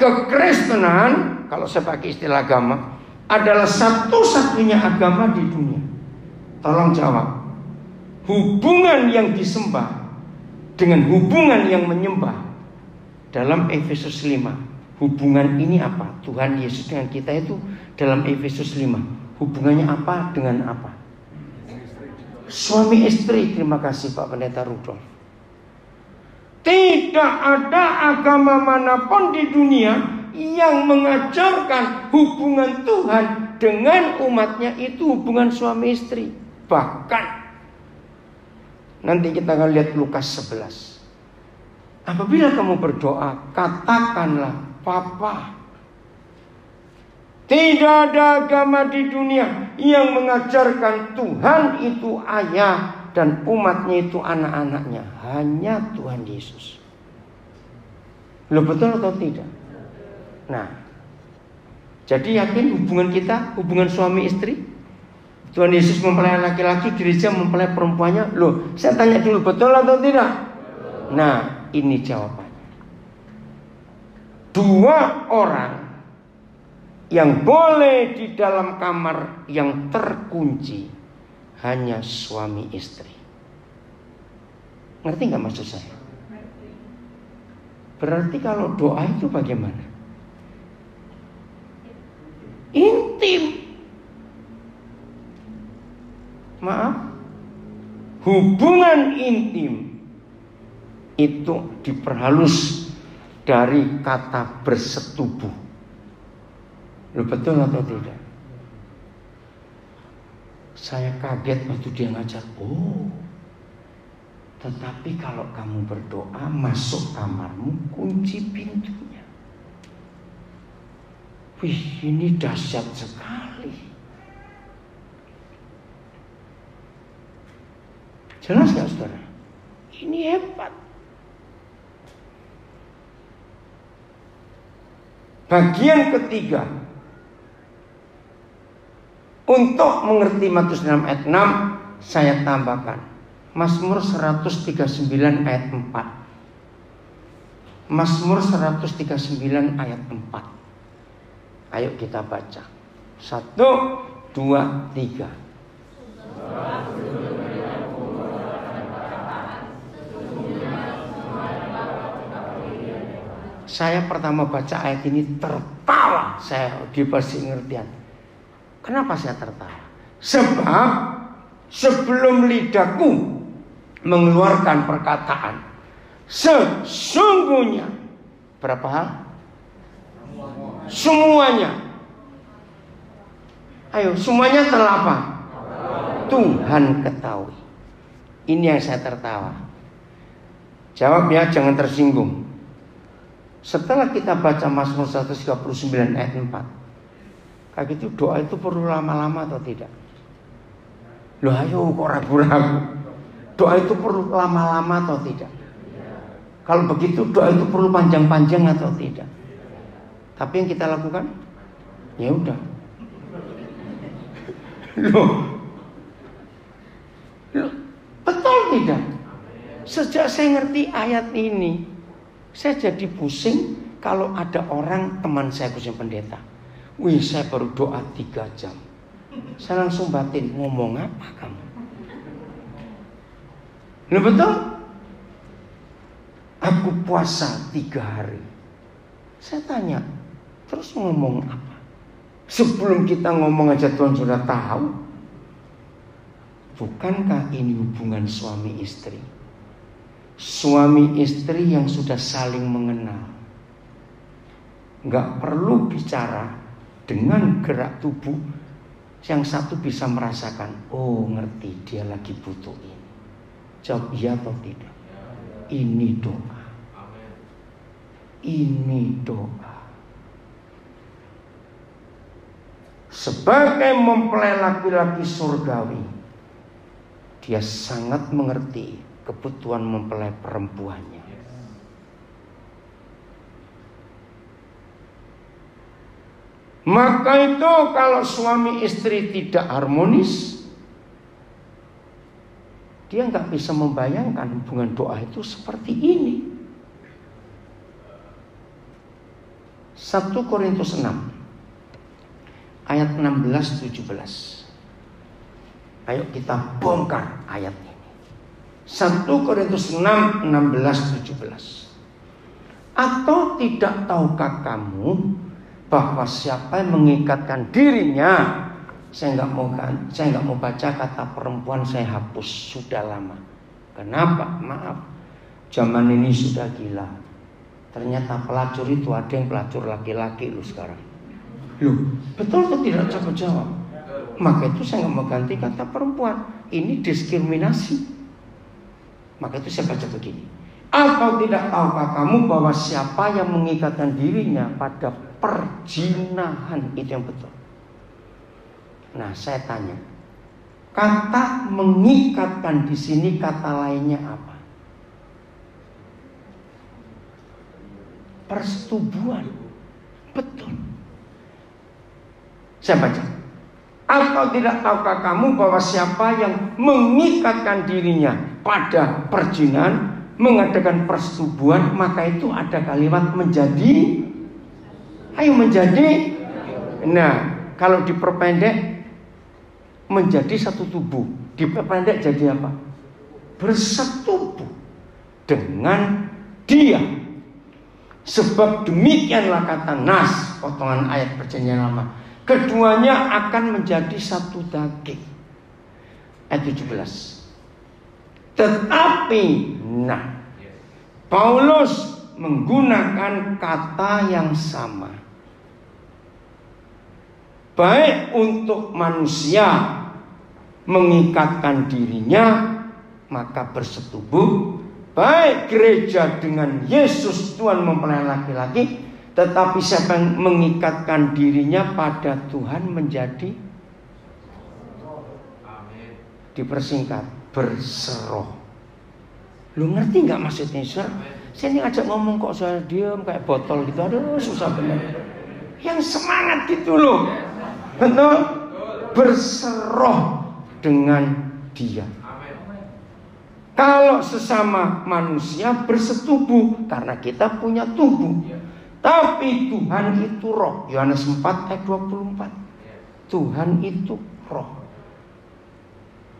2, kekristenan, kalau saya pakai istilah agama, adalah satu-satunya agama di dunia. Tolong jawab. Hubungan yang disembah dengan hubungan yang menyembah. Dalam Efesus 5, hubungan ini apa? Tuhan Yesus dengan kita itu dalam Efesus 5, hubungannya apa dengan apa? Suami istri. Terima kasih Pak Pendeta Rudolf. Tidak ada agama manapun di dunia yang mengajarkan hubungan Tuhan dengan umatnya itu hubungan suami istri. Bahkan nanti kita akan lihat Lukas 11. Apabila kamu berdoa, katakanlah Bapa. Tidak ada agama di dunia yang mengajarkan Tuhan itu ayah dan umatnya itu anak-anaknya. Hanya Tuhan Yesus. Loh, betul atau tidak? Nah, jadi yakin hubungan kita, hubungan suami istri? Tuhan Yesus mempelai laki-laki, gereja mempelai perempuannya. Loh, saya tanya dulu, betul atau tidak? Nah, ini jawabannya. 2 orang yang boleh di dalam kamar yang terkunci hanya suami istri. Ngerti gak maksud saya? Berarti kalau doa itu bagaimana? Intim. Maaf, hubungan intim itu diperhalus dari kata bersetubuh. Loh, betul atau tidak? Saya kaget waktu dia ngajar. Oh, tetapi kalau kamu berdoa, masuk kamarmu, kunci pintunya. Wih, ini dahsyat sekali. Jelas gak saudara? Ini hebat. Bagian ketiga, untuk mengerti Matius 6 ayat 6, saya tambahkan Mazmur 139 ayat 4. Mazmur 139 ayat 4. Ayo kita baca. 1, 2, 3. Saya pertama baca ayat ini tertawa saya di bahasa pengertian. Kenapa saya tertawa? Sebab sebelum lidahku mengeluarkan perkataan, sesungguhnya berapa hal? Semuanya. Ayo, semuanya telah apa? Tuhan ketahui. Ini yang saya tertawa. Jawab ya, jangan tersinggung. Setelah kita baca Mazmur 139 ayat 4, kayak gitu doa itu perlu lama-lama atau tidak? Loh, ayo kok ragu-ragu. Doa itu perlu lama-lama atau tidak? Kalau begitu doa itu perlu panjang-panjang atau tidak? Tapi yang kita lakukan, ya udah. Loh, betul tidak? Sejak saya ngerti ayat ini, saya jadi pusing kalau ada orang teman saya khususnya pendeta. Wih, saya baru doa 3 jam. Saya langsung batin, ngomong apa kamu? Loh, betul? Aku puasa 3 hari. Saya tanya, terus ngomong apa? Sebelum kita ngomong aja Tuhan sudah tahu. Bukankah ini hubungan suami istri? Suami istri yang sudah saling mengenal. Gak perlu bicara dengan gerak tubuh. Yang satu bisa merasakan, oh ngerti dia lagi butuh ini. Jawab iya atau tidak? Ini doa. Ini doa. Sebagai mempelai laki-laki surgawi, dia sangat mengerti kebutuhan mempelai perempuannya. Maka itu kalau suami istri tidak harmonis, dia nggak bisa membayangkan hubungan doa itu seperti ini. 1 Korintus 6 ayat 16-17. Ayo kita bongkar ayat ini. 1 Korintus 6, 16-17. Atau tidak tahukah kamu bahwa siapa yang mengikatkan dirinya, saya nggak mau baca kata perempuan, saya hapus, sudah lama. Kenapa? Maaf, zaman ini sudah gila. Ternyata pelacur itu ada yang pelacur laki-laki loh sekarang. Loh, betul atau tidak? Coba jawab. Maka itu saya nggak mau ganti kata perempuan. Ini diskriminasi. Maka itu saya baca begini. Atau tidak tahukah kamu bahwa siapa yang mengikatkan dirinya pada perjinahan, itu yang betul. Nah, saya tanya, kata mengikatkan di sini kata lainnya apa? Persetubuhan. Betul. Saya baca. Atau tidak tahukah kamu bahwa siapa yang mengikatkan dirinya pada perjinahan, mengadakan persetubuhan, maka itu ada kalimat menjadi. Ayo menjadi. Nah, kalau diperpendek menjadi satu tubuh. Diperpendek jadi apa? Bersetubuh dengan dia. Sebab demikianlah kata Nas, potongan ayat perjanjian lama. Keduanya akan menjadi satu daging. Ayat 17. Tetapi, nah, Paulus menggunakan kata yang sama. Baik untuk manusia mengikatkan dirinya, maka bersetubuh. Baik gereja dengan Yesus Tuhan mempelai laki-laki, tetapi siapa yang mengikatkan dirinya pada Tuhan menjadi, dipersingkat, berseroh. Lu ngerti nggak maksudnya, Sir? Saya ini ngajak ngomong kok saya diam kayak botol gitu. Aduh, susah benar. Yang semangat gitu loh. Betul? Berseroh dengan dia. Kalau sesama manusia bersetubuh karena kita punya tubuh. Tapi Tuhan itu roh. Yohanes 4 ayat 24. Tuhan itu roh.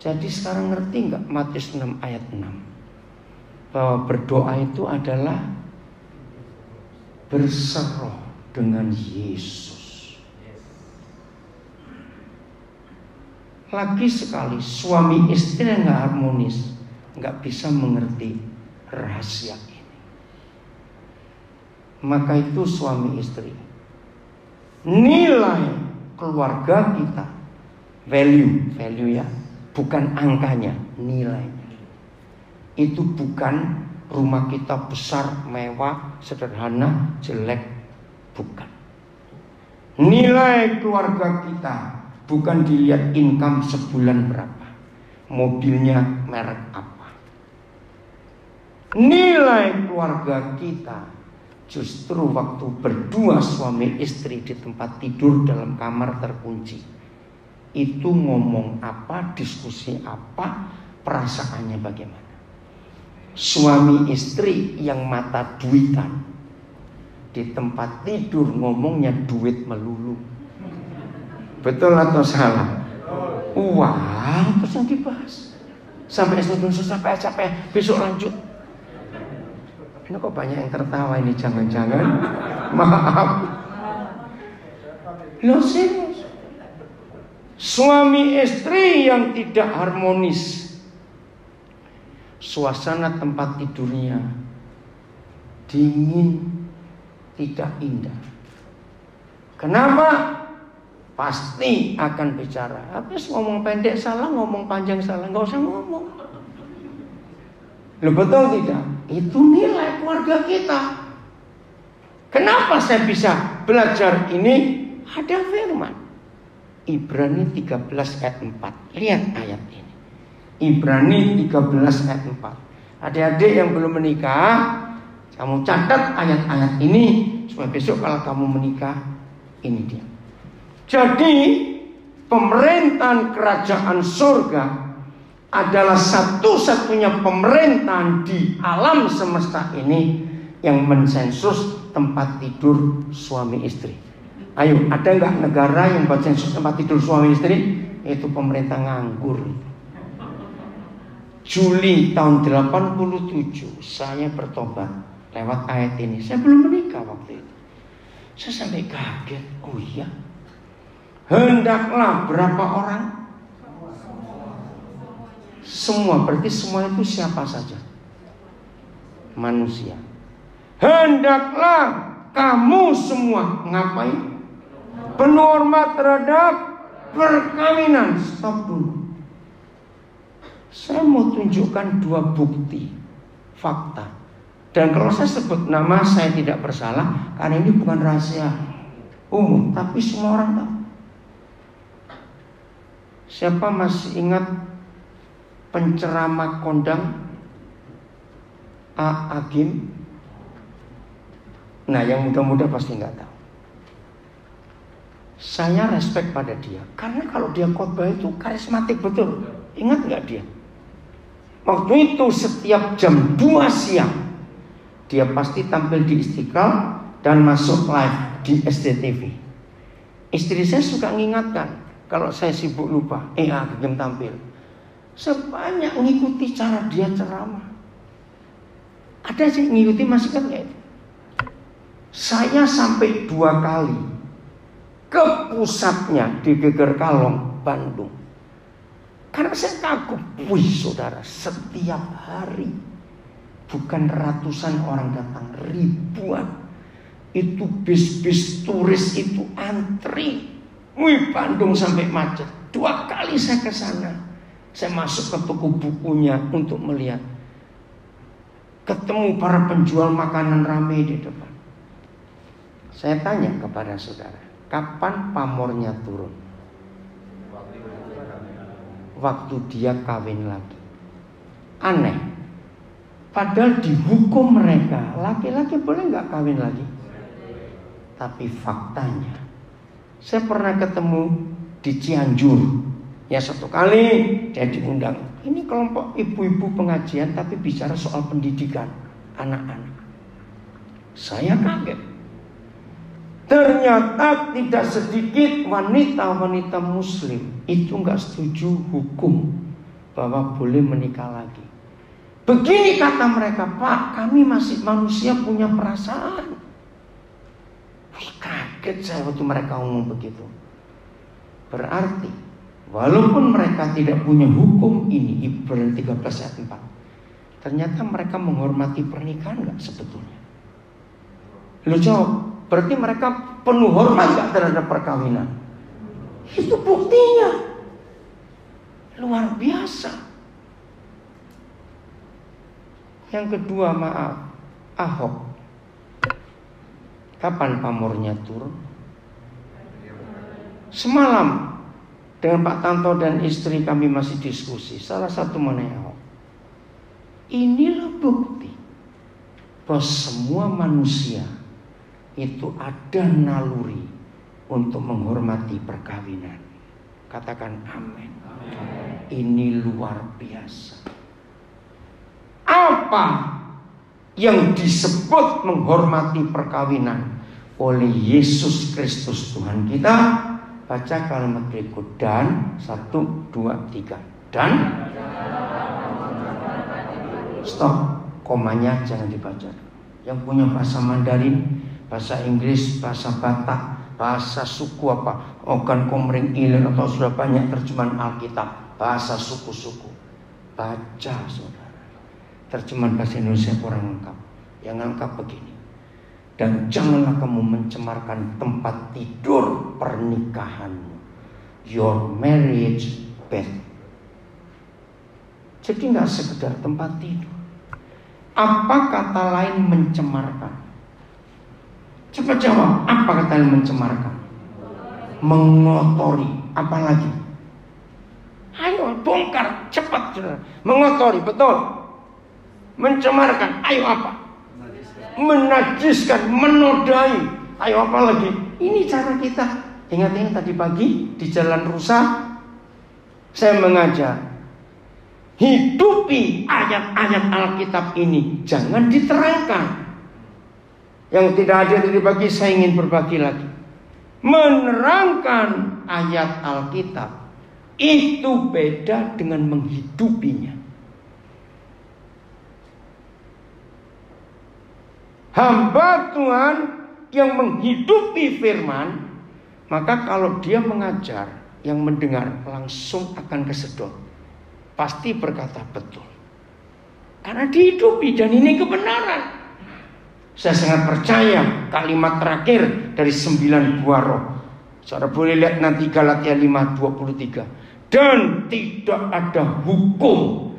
Jadi sekarang ngerti nggak Matius 6 ayat 6? Bahwa berdoa itu adalah berseroh dengan Yesus. Lagi sekali, suami istri yang nggak harmonis nggak bisa mengerti rahasia ini. Maka itu suami istri, nilai keluarga kita, value ya, bukan angkanya, nilainya. Itu bukan rumah kita besar, mewah, sederhana, jelek, bukan. Nilai keluarga kita bukan dilihat income sebulan berapa, mobilnya merek apa. Nilai keluarga kita justru waktu berdua suami istri di tempat tidur dalam kamar terkunci. Itu ngomong apa, diskusi apa, perasaannya bagaimana. Suami istri yang mata duitan di tempat tidur ngomongnya duit melulu. Betul atau salah? Uang terus yang dibahas. Sampai sampai capek, besok lanjut. Ini kok banyak yang tertawa ini, jangan-jangan maaf. Loh serius. Suami istri yang tidak harmonis, suasana tempat tidurnya dingin, tidak indah. Kenapa? Pasti akan bicara. Habis ngomong pendek salah, ngomong panjang salah, nggak usah ngomong. Loh betul tidak? Itu nilai keluarga kita. Kenapa saya bisa belajar ini? Ada firman Ibrani 13 ayat 4. Lihat ayat ini. Ibrani 13 ayat 4. Adik-adik yang belum menikah, kamu catat ayat-ayat ini supaya besok kalau kamu menikah, ini dia. Jadi pemerintahan kerajaan surga adalah satu-satunya pemerintahan di alam semesta ini yang mensensus tempat tidur suami istri. Ayo, ada nggak negara yang buat sensus tempat tidur suami istri? Itu pemerintah nganggur. Juli tahun 87 saya bertobat lewat ayat ini. Saya belum menikah waktu itu. Saya sampai kaget. Oh iya, hendaklah berapa orang? Semua, berarti semua itu siapa saja? Manusia. Hendaklah kamu semua ngapain? Penuh hormat terhadap perkawinan. Stop dulu. Saya mau tunjukkan dua bukti fakta. Dan kalau saya sebut nama, saya tidak bersalah, karena ini bukan rahasia umum, tapi semua orang tahu. Siapa masih ingat penceramah kondang A. Agim? Nah, yang muda-muda pasti nggak tahu. Saya respect pada dia, karena kalau dia khotbah itu karismatik betul. Ingat nggak dia? Waktu itu setiap jam 2 siang dia pasti tampil di Istiqlal dan masuk live di SCTV. Istri saya suka mengingatkan kalau saya sibuk lupa, Agim tampil. Saya banyak mengikuti cara dia ceramah. Ada sih ngikuti, masih kan nggak itu? Saya sampai 2 kali ke pusatnya di Geger Kalong, Bandung. Karena saya kagum. Wih saudara, setiap hari bukan ratusan orang datang, ribuan. Itu bis-bis turis itu antri. Wih, Bandung sampai macet. 2 kali saya ke sana. Saya masuk ke toko bukunya untuk melihat. Ketemu para penjual makanan ramai di depan. Saya tanya kepada saudara, kapan pamornya turun? Waktu dia kawin lagi. Aneh. Padahal di hukum mereka laki-laki boleh nggak kawin lagi? Tapi faktanya, saya pernah ketemu di Cianjur. Ya 1 kali dia diundang. Ini kelompok ibu-ibu pengajian tapi bicara soal pendidikan anak-anak. Saya kaget. Ternyata tidak sedikit wanita-wanita muslim itu nggak setuju hukum bahwa boleh menikah lagi. Begini kata mereka, Pak, kami masih manusia punya perasaan. Wih, kaget saya waktu mereka ngomong begitu. Berarti walaupun mereka tidak punya hukum ini, Ibrani 13 ayat 4, ternyata mereka menghormati pernikahan nggak sebetulnya? Lo jawab, berarti mereka penuh hormat gak terhadap perkawinan? Itu buktinya luar biasa. Yang kedua, maaf, Ahok, kapan pamornya turun? Semalam dengan Pak Tanto dan istri kami masih diskusi. Salah satu mengenai Ahok. Inilah bukti bahwa semua manusia itu ada naluri untuk menghormati perkawinan. Katakan amin. Ini luar biasa. Apa yang disebut menghormati perkawinan oleh Yesus Kristus Tuhan kita? Baca kalimat berikut. Dan 1, 2, 3. Dan stop. Komanya jangan dibaca. Yang punya bahasa Mandarin, bahasa Inggris, bahasa Batak, bahasa suku apa, Ogan Komering Ilir, atau sudah banyak terjemahan Alkitab, bahasa suku-suku. Baca saudara. Terjemahan bahasa Indonesia kurang lengkap. Yang lengkap begini. Dan janganlah kamu mencemarkan tempat tidur pernikahanmu, your marriage bed. Jadi nggak sekedar tempat tidur. Apa kata lain mencemarkan? Coba jawab, apa kata lain mencemarkan? Mengotori. Apalagi? Ayo bongkar cepat saudara. Mengotori, betul. Mencemarkan, ayo apa? Menajiskan, menodai. Ayo apa lagi? Ini cara kita. Ingat-ingat tadi pagi di Jalan Rusa saya mengajar, hidupi ayat-ayat Alkitab ini. Jangan diterangkan, Yang tidak hadir tadi pagi saya ingin berbagi lagi. Menerangkan ayat Alkitab itu beda dengan menghidupinya. Hamba Tuhan yang menghidupi firman, maka kalau dia mengajar, yang mendengar langsung akan kesedot. Pasti berkata betul. Karena dihidupi dan ini kebenaran. Saya sangat percaya kalimat terakhir dari 9 buah roh. Saudara boleh lihat nanti Galatia 5:23. Dan tidak ada hukum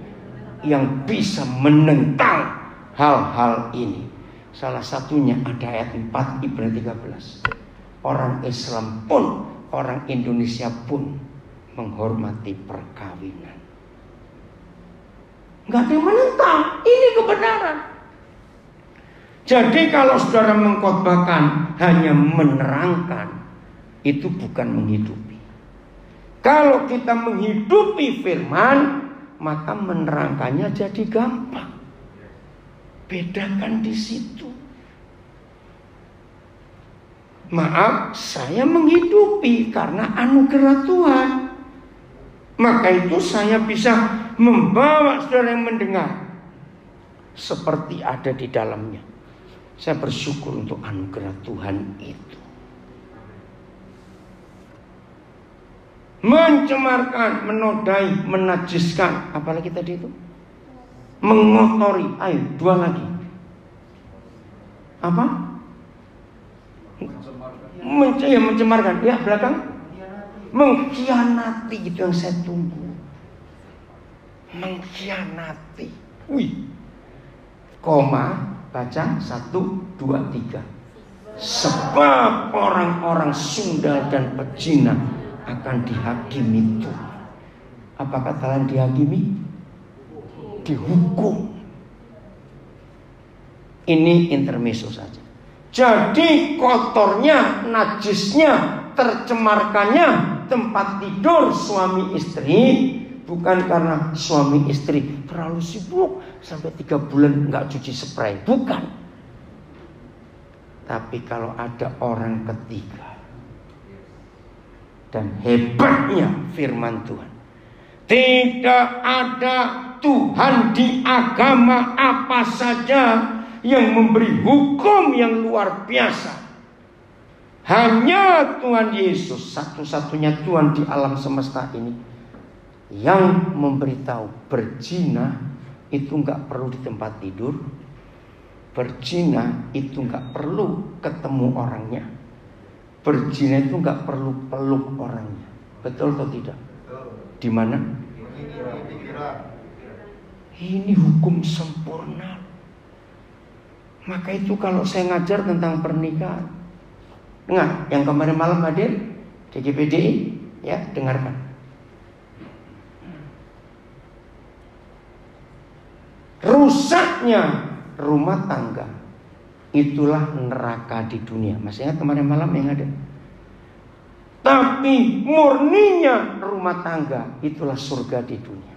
yang bisa menentang hal-hal ini. Salah satunya ada ayat 4 Ibrani 13. Orang Islam pun, orang Indonesia pun menghormati perkawinan. Enggak ada yang menentang, ini kebenaran. Jadi kalau saudara mengkhotbahkan hanya menerangkan, itu bukan menghidupi. Kalau kita menghidupi firman, maka menerangkannya jadi gampang. Bedakan di situ. Maaf, saya menghidupi karena anugerah Tuhan. Maka itu saya bisa membawa saudara yang mendengar seperti ada di dalamnya. Saya bersyukur untuk anugerah Tuhan itu. Mencemarkan, menodai, menajiskan, apalagi tadi itu? Mengotori. Ayo, 2 lagi. Apa? Mencemarkan. Ya, belakang. Mengkhianati, itu yang saya tunggu. Mengkhianati. Wih. Koma. Baca 1, 2, 3. Sebab orang-orang Sunda dan pezina akan dihakimi Tuhan. Apa kata dihakimi? Dihukum. Ini intermezzo saja. Jadi kotornya, najisnya, tercemarkannya tempat tidur suami istri bukan karena suami istri terlalu sibuk sampai 3 bulan nggak cuci spray, bukan. Tapi kalau ada orang ketiga, dan hebatnya firman Tuhan, tidak ada Tuhan di agama apa saja yang memberi hukum yang luar biasa. Hanya Tuhan Yesus, satu-satunya Tuhan di alam semesta ini, yang memberitahu berzina itu nggak perlu di tempat tidur, berzina itu nggak perlu ketemu orangnya, berzina itu nggak perlu peluk orangnya. Betul atau tidak? Di mana? Ini hukum sempurna. Maka itu kalau saya ngajar tentang pernikahan, dengar yang kemarin malam hadir DGPDI, ya dengarkan. Rusaknya rumah tangga itulah neraka di dunia. Masih ingat kemarin malam yang ada? Tapi murninya rumah tangga itulah surga di dunia.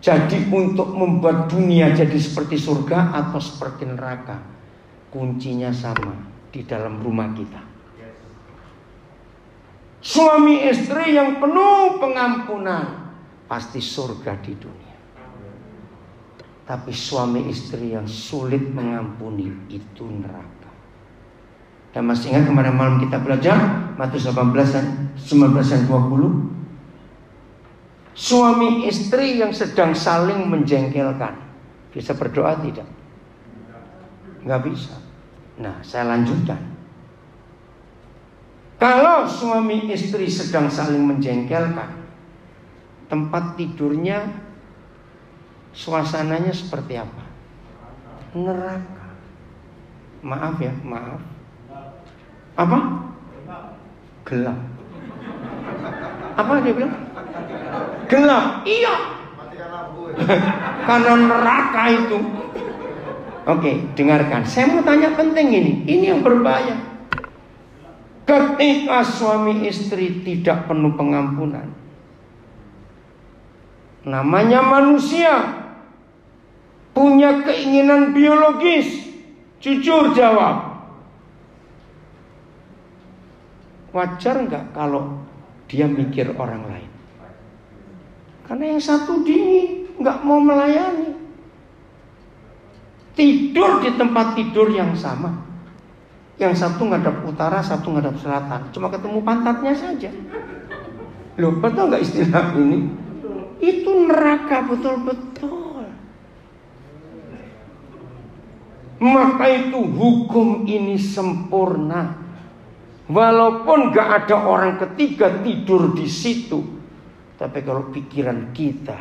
Jadi untuk membuat dunia jadi seperti surga atau seperti neraka, kuncinya sama di dalam rumah kita. Suami istri yang penuh pengampunan pasti surga di dunia. Tapi suami istri yang sulit mengampuni itu neraka. Dan masih ingat kemarin malam kita belajar Matius 18, 19 dan 20. Suami istri yang sedang saling menjengkelkan bisa berdoa tidak? Nggak bisa. Nah, saya lanjutkan. Kalau suami istri sedang saling menjengkelkan, tempat tidurnya, suasananya seperti apa? Neraka. Maaf ya, maaf. Apa? Gelap. Apa dia bilang? Gelap. Iya. Karena neraka itu. Oke, dengarkan. Saya mau tanya penting ini. Ini yang berbahaya. Ketika suami istri tidak penuh pengampunan, namanya manusia punya keinginan biologis. Jujur jawab. Wajar nggak kalau dia mikir orang lain? Karena yang satu dingin, nggak mau melayani. Tidur di tempat tidur yang sama. Yang satu ngadap utara, satu ngadap selatan. Cuma ketemu pantatnya saja. Loh, betul nggak istilah ini? Itu neraka betul-betul. Maka itu hukum ini sempurna. Walaupun gak ada orang ketiga tidur di situ, tapi kalau pikiran kita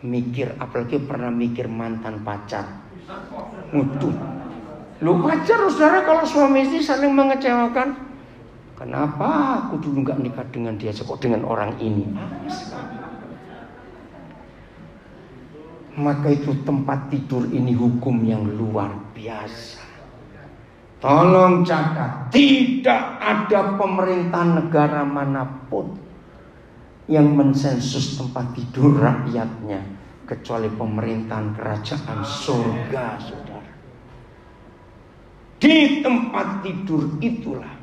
mikir, apalagi pernah mikir mantan pacar, waduh, lu wajar saudara kalau suami istri saling mengecewakan. Kenapa aku dulu gak nikah dengan dia, kok dengan orang ini? Maka itu tempat tidur ini hukum yang luar biasa. Tolong catat, tidak ada pemerintah negara manapun yang mensensus tempat tidur rakyatnya kecuali pemerintahan kerajaan surga, saudara. Di tempat tidur itulah.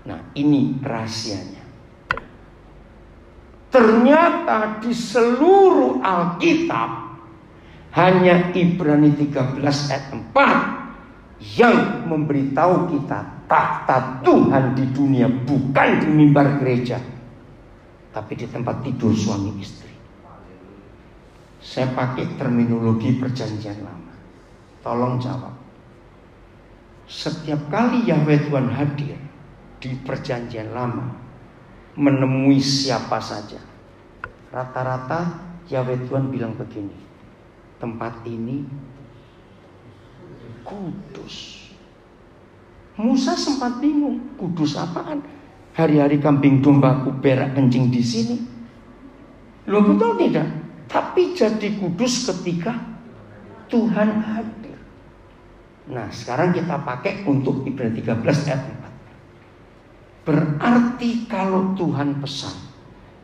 Nah, ini rahasianya. Ternyata di seluruh Alkitab hanya Ibrani 13 ayat 4 yang memberitahu kita takhta Tuhan di dunia bukan di mimbar gereja, tapi di tempat tidur suami istri. Saya pakai terminologi perjanjian lama. Tolong jawab. Setiap kali Yahweh Tuhan hadir di perjanjian lama, menemui siapa saja, rata-rata Yahweh Tuhan bilang begini, tempat ini kudus. Musa sempat bingung, kudus apaan? Hari-hari kambing domba aku berak kencing di sini. Loh, betul tidak? Tapi jadi kudus ketika Tuhan hadir. Nah, sekarang kita pakai untuk Ibrani 13 ayat 4. Berarti kalau Tuhan pesan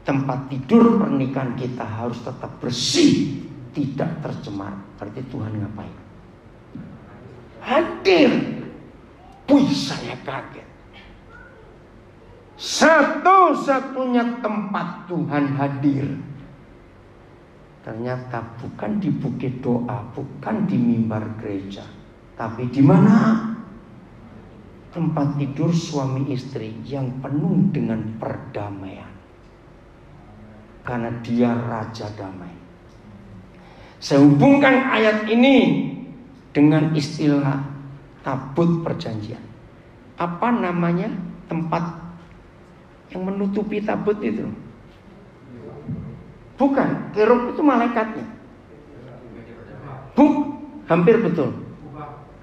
tempat tidur pernikahan kita harus tetap bersih, tidak tercemar. Berarti Tuhan ngapain? Hadir. Wih, saya kaget. Satu-satunya tempat Tuhan hadir ternyata bukan di bukit doa, bukan di mimbar gereja, tapi di mana? Tempat tidur suami istri yang penuh dengan perdamaian. Karena dia Raja Damai. Saya hubungkan ayat ini dengan istilah tabut perjanjian. Apa namanya tempat yang menutupi tabut itu? Bukan, kerub itu malaikatnya. Hampir betul.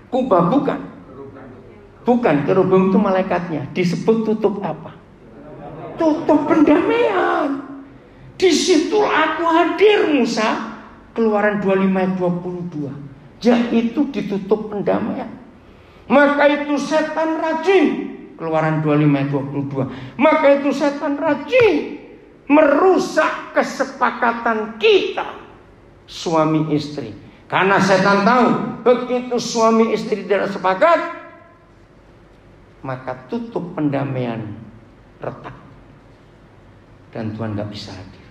Kubah bukan. Bukan, kerubim itu malaikatnya. Disebut tutup apa? Tutup pendamaian. Di situ aku hadir, Musa. Keluaran 25 ayat 22. Yaitu ditutup pendamaian. Maka itu setan rajin. Keluaran 25 ayat 22. Maka itu setan rajin merusak kesepakatan kita suami istri. Karena setan tahu begitu suami istri tidak sepakat, maka tutup pendamaian retak dan Tuhan gak bisa hadir.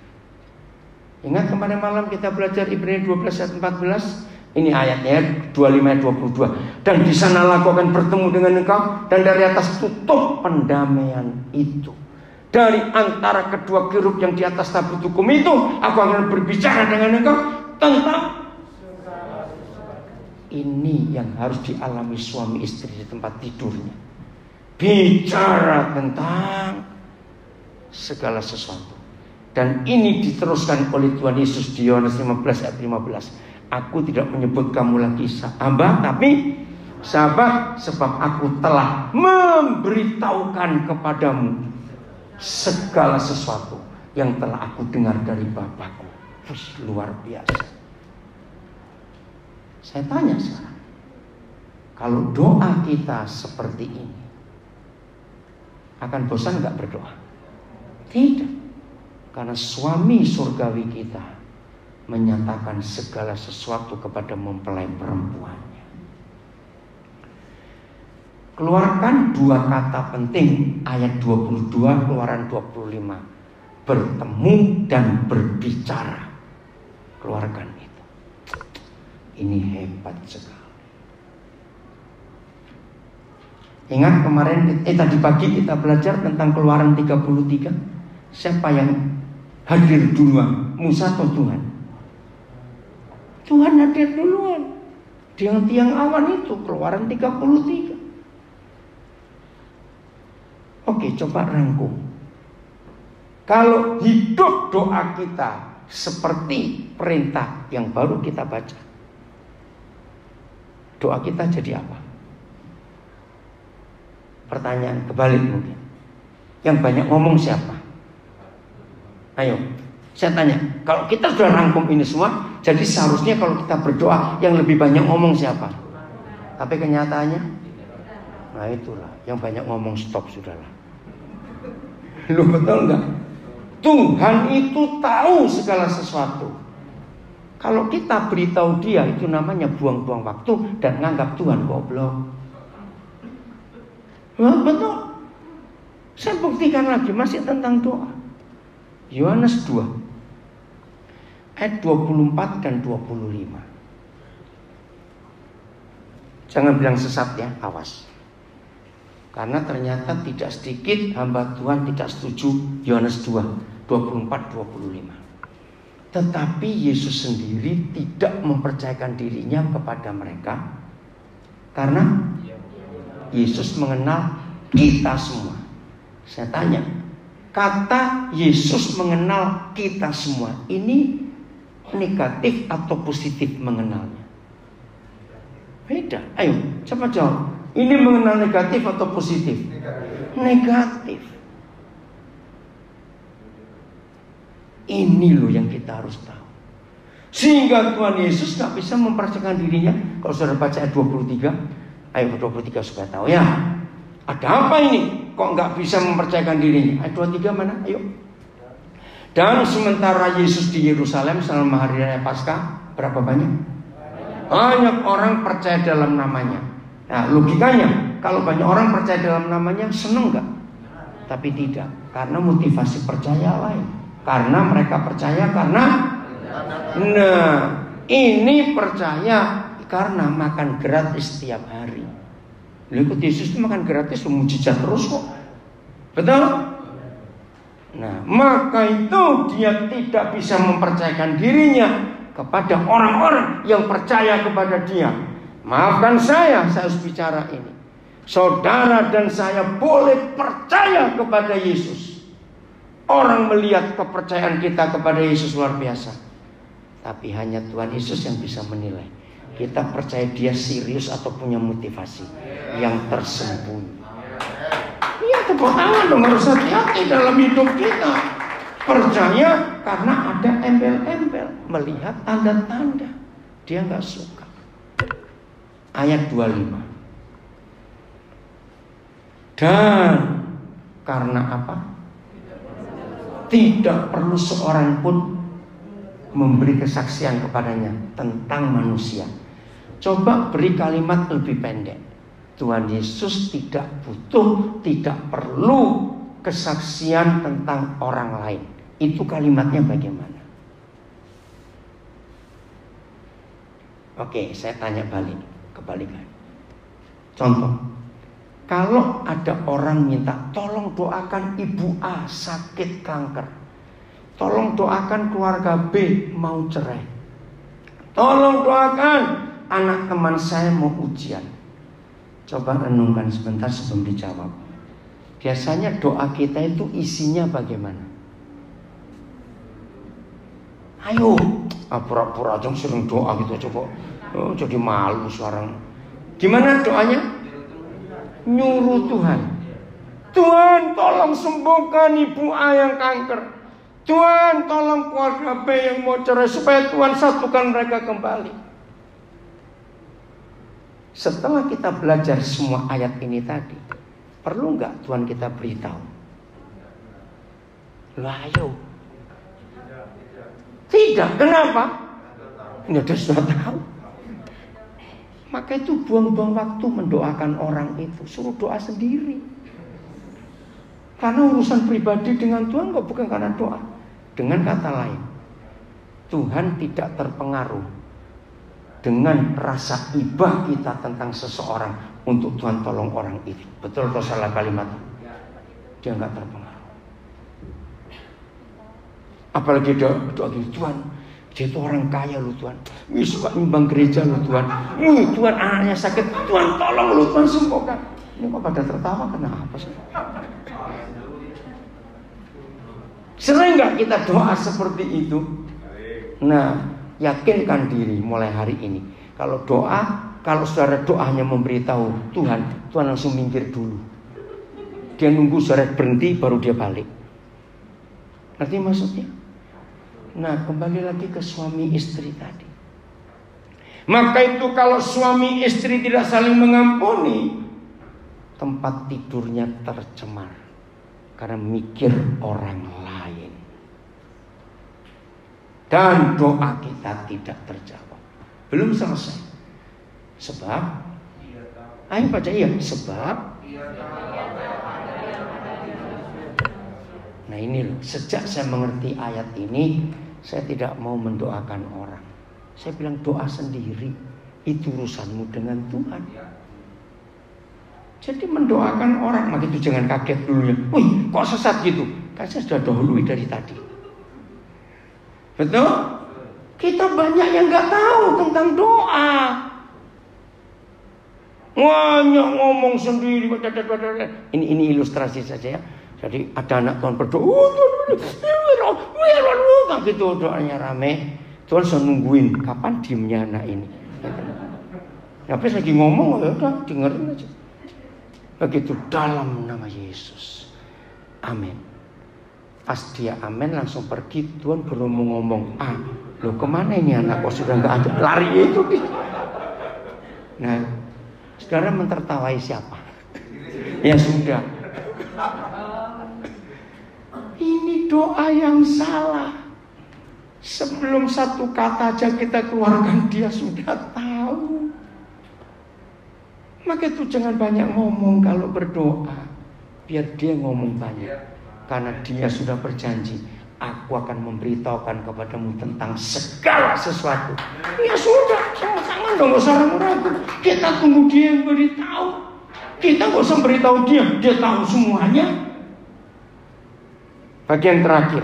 Ingat kemarin malam kita belajar Ibrani 12 ayat 14. Ini ayatnya 25 ayat 22. Dan di sana aku akan bertemu dengan engkau, dan dari atas tutup pendamaian itu, dari antara kedua kerub yang di atas tabut hukum itu, aku akan berbicara dengan engkau tentang ini yang harus dialami suami istri di tempat tidurnya. Bicara tentang segala sesuatu. Dan ini diteruskan oleh Tuhan Yesus di Yohanes 15 ayat 15. Aku tidak menyebut kamu lagi hamba, tapi sahabat, sebab aku telah memberitahukan kepadamu segala sesuatu yang telah aku dengar dari Bapakku. Luar biasa. Saya tanya sekarang, kalau doa kita seperti ini, akan bosan gak berdoa? Tidak. Karena suami surgawi kita menyatakan segala sesuatu kepada mempelai perempuannya. Keluarkan dua kata penting ayat 22 Keluaran 25. Bertemu dan berbicara. Keluarkan itu. Ini hebat sekali. Ingat kemarin tadi pagi kita belajar tentang Keluaran 33. Siapa yang hadir duluan? Musa atau Tuhan? Tuhan hadir duluan. Tiang-tiang awan itu Keluaran 33. Oke, coba rangkum. Kalau hidup doa kita seperti perintah yang baru kita baca, doa kita jadi apa? Pertanyaan kebalik mungkin. Yang banyak ngomong siapa? Ayo, saya tanya. Kalau kita sudah rangkum ini semua, jadi seharusnya kalau kita berdoa yang lebih banyak ngomong siapa? Tapi kenyataannya, nah itulah, yang banyak ngomong stop sudahlah. Lu betul nggak? Tuhan itu tahu segala sesuatu. Kalau kita beritahu dia, itu namanya buang-buang waktu dan nganggap Tuhan goblok. Wah, betul. Saya buktikan lagi masih tentang doa. Yohanes 2 ayat 24 dan 25. Jangan bilang sesat ya, awas. Karena ternyata tidak sedikit hamba Tuhan tidak setuju Yohanes 2 24-25. Tetapi Yesus sendiri tidak mempercayakan dirinya kepada mereka karena Yesus mengenal kita semua. Saya tanya, kata Yesus mengenal kita semua ini negatif atau positif mengenalnya? Beda. Ayo, coba jawab. Ini mengenal negatif atau positif? Negatif. Ini loh yang kita harus tahu. Sehingga Tuhan Yesus gak bisa mempercayakan dirinya. Kalau sudah baca ayat 23, ayat 23 supaya tahu ya. Ada apa ini? Kok nggak bisa mempercayakan dirinya? Ayat 23 mana? Ayo. Dan sementara Yesus di Yerusalem selama hari raya Paskah, berapa banyak? Banyak orang percaya dalam namanya. Nah, logikanya kalau banyak orang percaya dalam namanya, seneng nggak? Tapi tidak, karena motivasi percaya lain. Karena mereka percaya karena, nah ini percaya karena makan gratis setiap hari. Lalu ikut Yesus itu makan gratis, mujizat terus kok. Betul? Nah, maka itu dia tidak bisa mempercayakan dirinya kepada orang-orang yang percaya kepada dia. Maafkan saya harus bicara ini. Saudara dan saya boleh percaya kepada Yesus. Orang melihat kepercayaan kita kepada Yesus luar biasa. Tapi hanya Tuhan Yesus yang bisa menilai kita percaya dia serius atau punya motivasi yang tersembunyi. Iya, tepuk tangan dong, harus hati-hati dalam hidup kita. Percaya karena ada embel-embel, melihat tanda-tanda. Dia nggak suka. Ayat 25. Dan karena apa? Tidak perlu seorang pun memberi kesaksian kepadanya tentang manusia. Coba beri kalimat lebih pendek. Tuhan Yesus tidak butuh, tidak perlu kesaksian tentang orang lain. Itu kalimatnya bagaimana? Oke, saya tanya balik, kebalikan. Contoh, kalau ada orang minta tolong doakan ibu A sakit kanker, tolong doakan keluarga B mau cerai, tolong doakan anak teman saya mau ujian. Coba renungkan sebentar sebelum dijawab. Biasanya doa kita itu isinya bagaimana? Ayo, pura-pura aja sering doa gitu coba. Oh, jadi malu sekarang. Gimana doanya? Nyuruh Tuhan. Tuhan tolong sembuhkan ibu A yang kanker. Tuhan tolong keluarga B yang mau cerai, supaya Tuhan satukan mereka kembali. Setelah kita belajar semua ayat ini tadi, perlu nggak Tuhan kita beritahu? Lah ayo. Tidak, kenapa? Ini sudah tahu. Maka itu buang-buang waktu mendoakan orang itu. Suruh doa sendiri. Karena urusan pribadi dengan Tuhan kok bukan karena doa. Dengan kata lain, Tuhan tidak terpengaruh dengan rasa ibah kita tentang seseorang untuk Tuhan tolong orang itu. Betul atau salah kalimat? Dia nggak terpengaruh. Apalagi doa gini, Tuhan, dia itu orang kaya loh Tuhan, suka nyumbang gereja loh Tuhan, Tuhan anaknya sakit, Tuhan tolong loh Tuhan sembuhkan. Ini kok pada tertawa, kenapa sih? Sering nggak kita doa seperti itu? Nah, yakinkan diri mulai hari ini. Kalau saudara doanya memberitahu Tuhan langsung minggir dulu. Dia nunggu saudara berhenti baru dia balik. Ngerti maksudnya? Nah, kembali lagi ke suami istri tadi. Maka itu kalau suami istri tidak saling mengampuni, tempat tidurnya tercemar karena mikir orang lain. Dan doa kita tidak terjawab. Belum selesai. Sebab, ayo baca iya. Sebab, nah ini loh, sejak saya mengerti ayat ini, saya tidak mau mendoakan orang. Saya bilang doa sendiri. Itu urusanmu dengan Tuhan. Jadi mendoakan orang, maka itu jangan kaget dulu ya. Wih, kok sesat gitu? Kan saya sudah dahului dari tadi. Betul? Kita banyak yang nggak tahu tentang doa. Banyak ngomong sendiri. Ini ilustrasi saja ya. Jadi ada anak Tuhan berdoa, gitu doanya rame. Tuhan sudah nungguin kapan diemnya anak ini. Habis lagi ngomong, ya udah dengerin aja. Begitu dalam nama Yesus. Amin. Pas dia amin langsung pergi. Tuhan baru mau ngomong, loh kemana ini anak kok sudah nggak ada, lari itu. Nah, saudara mentertawai siapa? Ya sudah. Ini doa yang salah. Sebelum satu kata aja kita keluarkan, dia sudah tahu. Maka itu jangan banyak ngomong kalau berdoa. Biar dia ngomong banyak. Karena dia sudah berjanji, aku akan memberitahukan kepadamu tentang segala sesuatu. Ya sudah, jangan dong, gak usah ragu-ragu. Kita tunggu dia yang beritahu. Kita gak usah beritahu dia tahu semuanya. Bagian terakhir.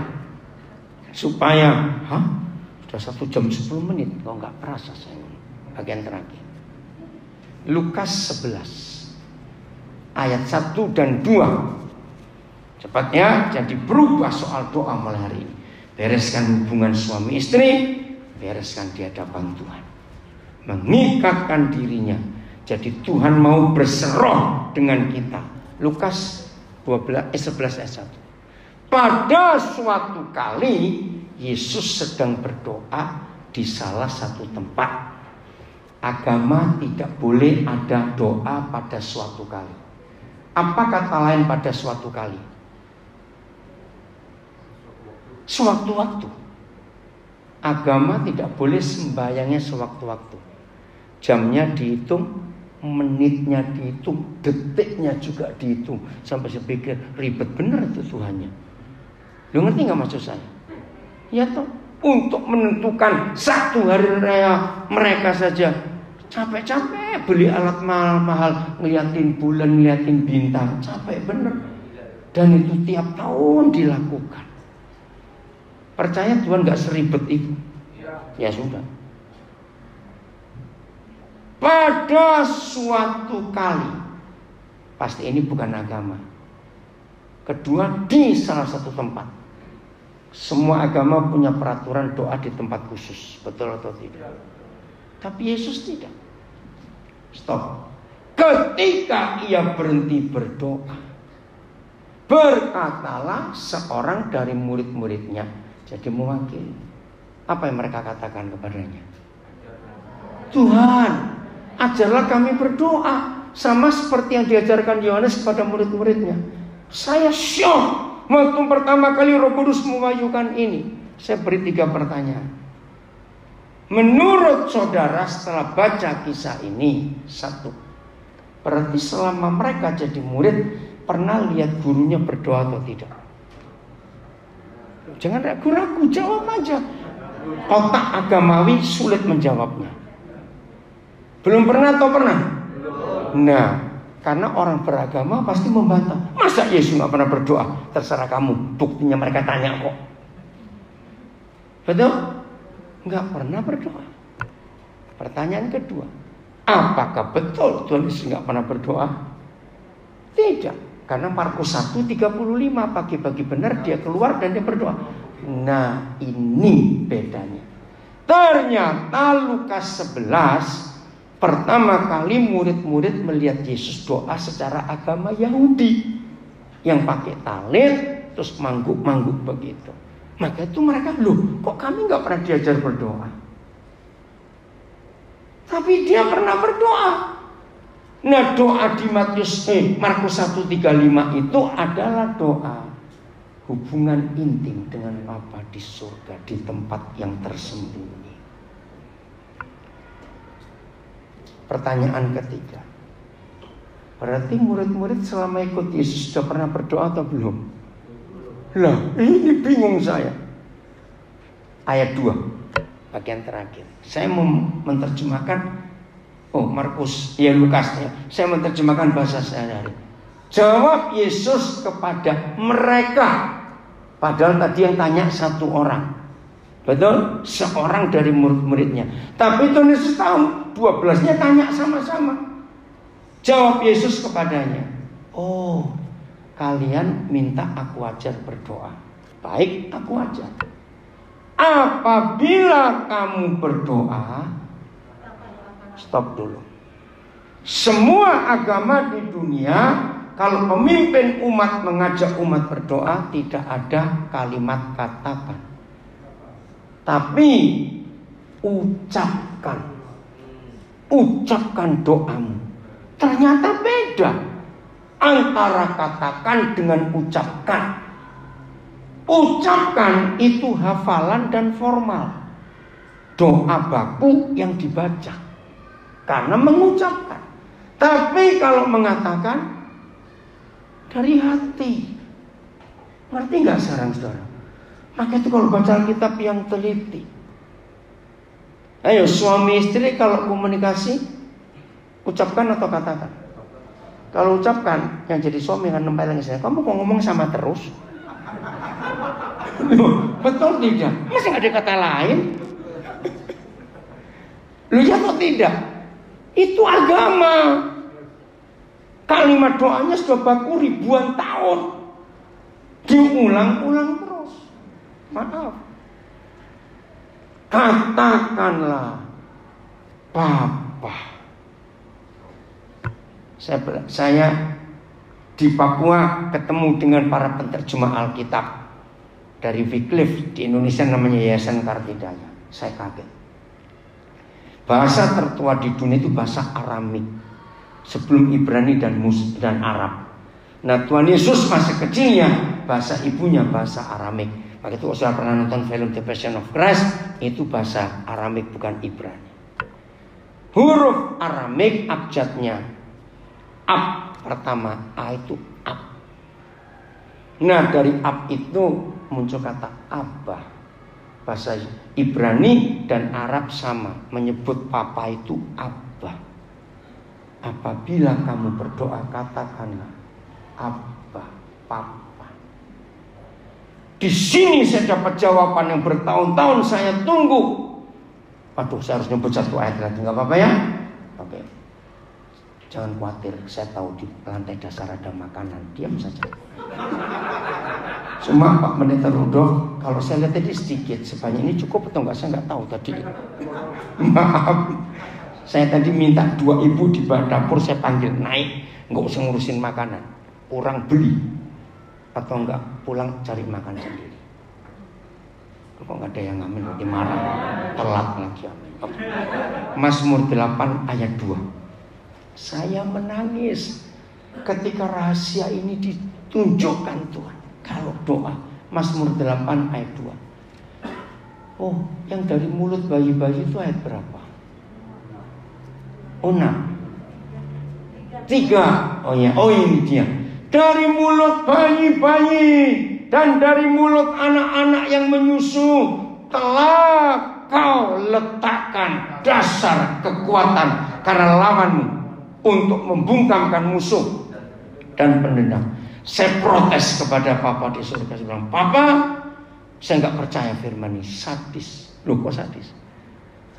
Supaya, sudah 1 jam 10 menit, kok gak perasa saya. Bagian terakhir. Lukas 11 ayat 1 dan 2. Cepatnya, jadi berubah soal doa mulai hari ini. Bereskan hubungan suami istri, bereskan di hadapan Tuhan. Mengikatkan dirinya. Jadi Tuhan mau berseroh dengan kita. Lukas 11 ayat 1. Pada suatu kali Yesus sedang berdoa di salah satu tempat. Agama tidak boleh ada doa pada suatu kali. Apa kata lain pada suatu kali? Sewaktu-waktu. Agama tidak boleh sembahyangnya sewaktu-waktu. Jamnya dihitung, menitnya dihitung, detiknya juga dihitung. Sampai saya pikir ribet bener itu Tuhannya. Lu ngerti gak maksud saya? Ya toh, untuk menentukan satu hari raya mereka saja capek-capek beli alat mahal-mahal, ngeliatin bulan, ngeliatin bintang, capek bener. Dan itu tiap tahun dilakukan. Percaya Tuhan gak seribet itu? Ya sudah. Pada suatu kali, pasti ini bukan agama. Kedua, di salah satu tempat. Semua agama punya peraturan doa di tempat khusus, betul atau tidak? Tapi Yesus tidak. Stop. Ketika ia berhenti berdoa, berkatalah seorang dari murid-muridnya, jadi mewakili. Apa yang mereka katakan kepadanya? Tuhan, ajarlah kami berdoa sama seperti yang diajarkan Yohanes kepada murid-muridnya. Saya syok waktu pertama kali Roh Kudus mewahyukan ini. Saya beri 3 pertanyaan. Menurut saudara setelah baca kisah ini, satu, berarti selama mereka jadi murid pernah lihat gurunya berdoa atau tidak? Jangan ragu-ragu, jawab aja. Otak agamawi sulit menjawabnya. Belum pernah atau pernah? Nah, karena orang beragama pasti membantah. Masa Yesus gak pernah berdoa? Terserah kamu, buktinya mereka tanya kok. Betul? Gak pernah berdoa. Pertanyaan kedua, apakah betul Tuhan Yesus gak pernah berdoa? Tidak. Karena Markus 1:35 pagi-pagi benar dia keluar dan dia berdoa. Nah, ini bedanya. Ternyata Lukas 11 pertama kali murid-murid melihat Yesus doa secara agama Yahudi yang pakai talit terus mangguk-mangguk begitu. Maka itu mereka, loh kok kami gak pernah diajar berdoa? Tapi dia pernah berdoa. Nah, doa di Markus 1:35 itu adalah doa hubungan intim dengan Bapa di surga, di tempat yang tersembunyi. Pertanyaan ketiga, berarti murid-murid selama ikut Yesus sudah pernah berdoa atau belum? Lah, ini bingung saya. Ayat 2, bagian terakhir. Saya mau menerjemahkan Markus, Lukas ya. Saya menerjemahkan bahasa sehari-hari. Jawab Yesus kepada mereka. Padahal tadi yang tanya satu orang. Betul? Seorang dari murid-muridnya. Tapi Tuhan Yesus tahu 12-nya tanya sama-sama. Jawab Yesus kepadanya, oh, kalian minta aku ajar berdoa. Baik, aku ajar. Apabila kamu berdoa, stop dulu. Semua agama di dunia, kalau pemimpin umat mengajak umat berdoa, tidak ada kalimat katakan, tapi ucapkan doamu. Ternyata beda antara katakan dengan ucapkan. Ucapkan itu hafalan dan formal, doa baku yang dibaca karena mengucapkan. Tapi kalau mengatakan dari hati. Ngerti gak sekarang saudara? Maka itu kalau baca Alkitab yang teliti. Ayo suami istri kalau komunikasi, ucapkan atau katakan? Kalau ucapkan, yang jadi suami akan nempelin saya, kamu kok ngomong sama terus? Betul tidak? Masih gak ada kata lain? Lu ya atau tidak? Itu agama. Kalimat doanya sudah baku ribuan tahun, diulang-ulang terus. Maaf, katakanlah Bapa. Saya di Papua ketemu dengan para penterjemah Alkitab dari Wycliffe di Indonesia, namanya Yayasan Kartidaya. Saya kaget. Bahasa tertua di dunia itu bahasa Aramik, sebelum Ibrani dan Arab. Nah, Tuhan Yesus masa kecilnya bahasa ibunya bahasa Aramik. Maka itu saya pernah nonton film The Passion of Christ, itu bahasa Aramik bukan Ibrani. Huruf Aramik abjadnya Ab pertama, A itu Ab. Nah, dari Ab itu muncul kata Abba. Bahasa Ibrani dan Arab sama, menyebut Papa itu Abba. Apabila kamu berdoa, katakanlah Abba, Papa. Di sini saya dapat jawaban yang bertahun-tahun saya tunggu. Waduh, saya harus nyebut satu ayat lagi, nggak apa-apa ya? Oke. Jangan khawatir, saya tahu di lantai dasar ada makanan, diam saja. Cuma Pak Pendeta Rudolf, kalau saya lihat tadi sedikit, sebanyak ini cukup atau enggak, saya nggak tahu tadi. Maaf. Saya tadi minta 2 ibu di dapur, saya panggil naik, nggak usah ngurusin makanan, kurang beli atau enggak pulang cari makan sendiri. Kok nggak ada yang ngamen, nanti marah, telat lagi. Mazmur 8 ayat 2. Saya menangis ketika rahasia ini ditunjukkan Tuhan. Kalau doa, Mazmur 8 ayat 2. Oh, yang dari mulut bayi-bayi itu ayat berapa? Oh, 6. 3. Oh ya, oh ini dia. Dari mulut bayi-bayi dan dari mulut anak-anak yang menyusu telah kau letakkan dasar kekuatan karena lawanmu untuk membungkamkan musuh dan pendendam. Saya protes kepada Papa di surga. Saya bilang, Papa, saya nggak percaya firman ini. Sadis. Loh, kok sadis?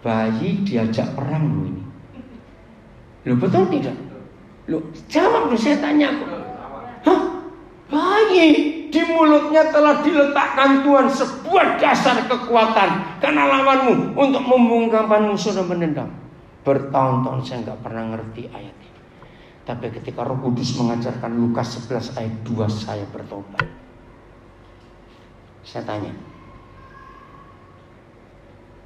Bayi diajak perang loh ini. Loh, betul tidak? Loh, jawab loh, saya tanya. Hah? Bayi di mulutnya telah diletakkan Tuhan sebuah dasar kekuatan karena lawanmu untuk membungkamkan musuh dan pendendam. Bertahun-tahun saya nggak pernah ngerti ayat ini. Tapi ketika Roh Kudus mengajarkan Lukas 11 ayat 2, saya bertobat. Saya tanya,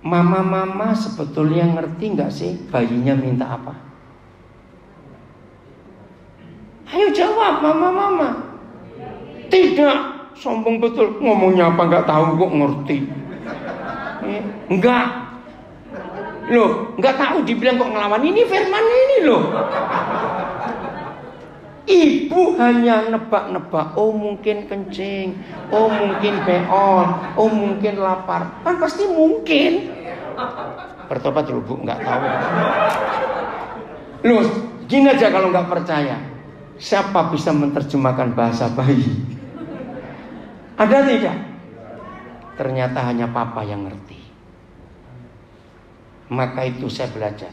mama-mama sebetulnya ngerti nggak sih bayinya minta apa? Ayo jawab, mama-mama. Tidak, sombong betul. Ngomongnya apa nggak tahu kok ngerti. Enggak. Loh, nggak tahu dibilang kok ngelawan. Ini firman ini loh. Ibu hanya nebak-nebak. Oh mungkin kencing. Oh mungkin beol. Oh mungkin lapar. Kan pasti mungkin. Bertobat dulu Bu, nggak tahu. Loh, gini aja kalau nggak percaya. Siapa bisa menerjemahkan bahasa bayi? Ada tidak? Ternyata hanya Papa yang ngerti. Maka itu saya belajar.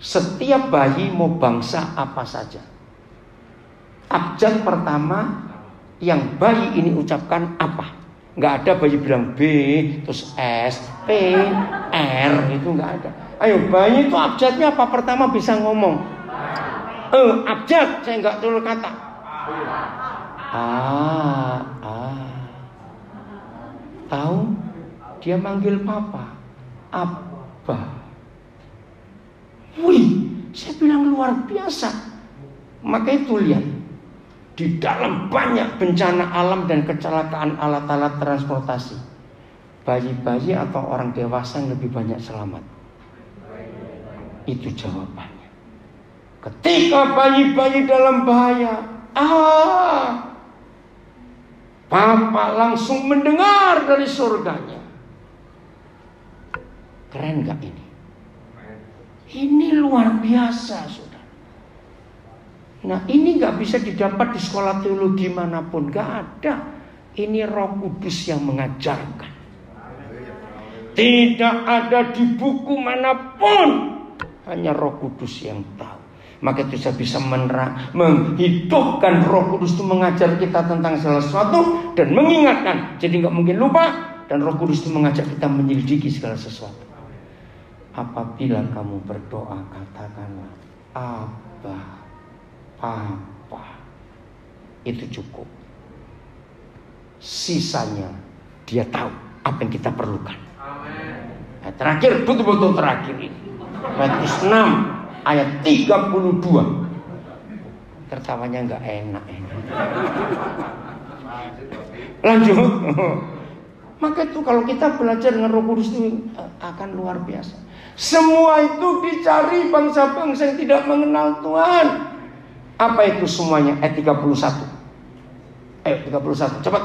Setiap bayi mau bangsa apa saja, abjad pertama yang bayi ini ucapkan apa? Nggak ada bayi bilang B, terus S, P, R, itu nggak ada. Ayo, bayi itu abjadnya apa? Pertama bisa ngomong. Abjad, saya nggak tahu kata. Tahu? Dia manggil Papa, Abba. Wih, saya bilang luar biasa. Maka itu lihat, di dalam banyak bencana alam dan kecelakaan alat-alat transportasi, bayi-bayi atau orang dewasa yang lebih banyak selamat. Itu jawabannya. Ketika bayi-bayi dalam bahaya, Papa langsung mendengar dari surganya. Keren gak ini? Ini luar biasa, saudara. Nah, ini gak bisa didapat di sekolah teologi manapun. Gak ada. Ini Roh Kudus yang mengajarkan. Tidak ada di buku manapun. Hanya Roh Kudus yang tahu. Maka itu saya bisa menghidupkan Roh Kudus itu mengajar kita tentang segala sesuatu dan mengingatkan. Jadi nggak mungkin lupa. Dan Roh Kudus itu mengajak kita menyelidiki segala sesuatu. Apabila kamu berdoa, katakanlah Abba, Papa. Itu cukup. Sisanya dia tahu apa yang kita perlukan. Nah, terakhir, betul-betul terakhir ini. Matius 6 ayat 32. Tertawanya nggak enak. Lanjut. Maka itu kalau kita belajar dengan Roh Kudus itu akan luar biasa. Semua itu dicari bangsa-bangsa yang tidak mengenal Tuhan. Apa itu semuanya? Ayat 31. Ayo 31 cepat.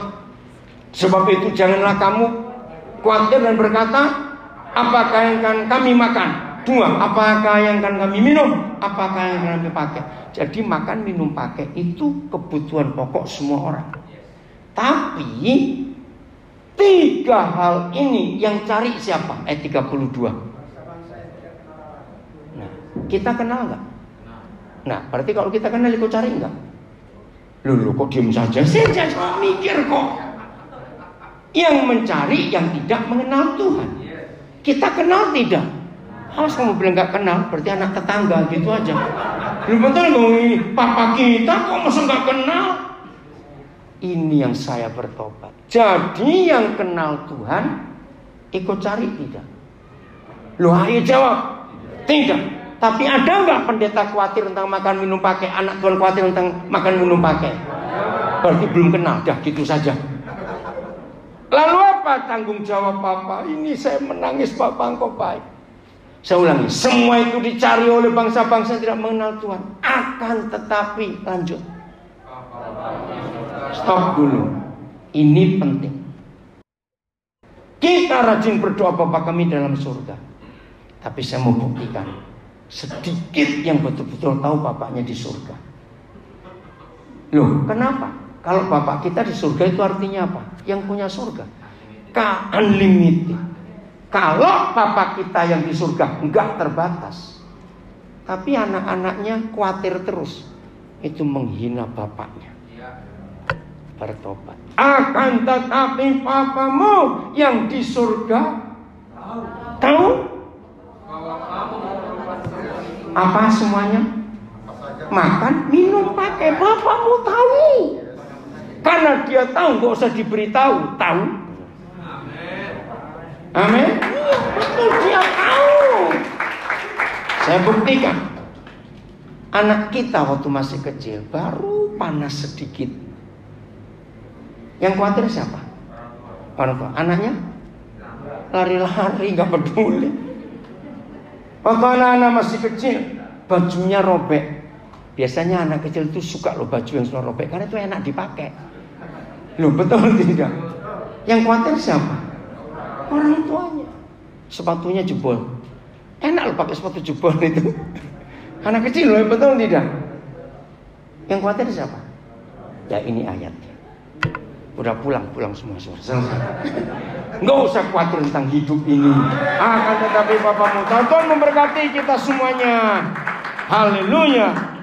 Sebab itu janganlah kamu khawatir dan berkata, apakah yang akan kami makan? 2, apakah yang akan kami minum? Apakah yang akan kami pakai? Jadi makan, minum, pakai itu kebutuhan pokok semua orang. Tapi 3 hal ini yang cari siapa? Ayat 32. Nah, kita kenal nggak? Nah, berarti kalau kita kenal, ikut cari nggak? Loh, kok diem saja? Saya cuma mikir kok. Yang mencari yang tidak mengenal Tuhan. Kita kenal tidak? Harus kamu bilang gak kenal, berarti anak tetangga gitu aja. Belum betul dong ini papa kita kok masa gak kenal? Ini yang saya bertobat. Jadi yang kenal Tuhan ikut cari tidak? Loh, ayo jawab. Tidak. Tapi ada nggak pendeta khawatir tentang makan minum pakai? Anak Tuhan khawatir tentang makan minum pakai? Berarti belum kenal. Dah gitu saja. Lalu apa? Apa tanggung jawab papa? Ini saya menangis, papa engkau baik. Saya ulangi, semua itu dicari oleh bangsa-bangsa yang tidak mengenal Tuhan. Akan tetapi, lanjut. Stop dulu. Ini penting. Kita rajin berdoa Bapa kami dalam surga. Tapi saya mau buktikan, sedikit yang betul-betul tahu bapaknya di surga. Loh, kenapa? Kalau bapak kita di surga itu artinya apa? Yang punya surga unlimited. Kalau bapak kita yang di surga enggak terbatas. Tapi anak-anaknya khawatir terus. Itu menghina bapaknya. Bertobat. Akan tetapi papamu yang di surga tahu apa semuanya? Makan, minum, pakai. Bapakmu tahu. Karena dia tahu, gak usah diberitahu. Tahu. Amin. Iya, betul, dia tahu. Saya buktikan. Anak kita waktu masih kecil baru panas sedikit. Yang khawatir siapa? Orang tua. Anaknya lari-lari, gak peduli. Waktu anak-anak masih kecil, bajunya robek. Biasanya anak kecil itu suka loh baju yang sudah robek, karena itu enak dipakai. Loh, betul tidak? Yang khawatir siapa? Orang tuanya. Sepatunya jebol. Enak loh pakai sepatu jebol itu. Anak kecil loh, betul tidak? Yang khawatir siapa? Ya ini ayatnya. Udah pulang semua. Selesai. Nggak usah khawatir tentang hidup ini. Akan tetapi Bapamu tahu. Tuhan memberkati kita semuanya. Haleluya.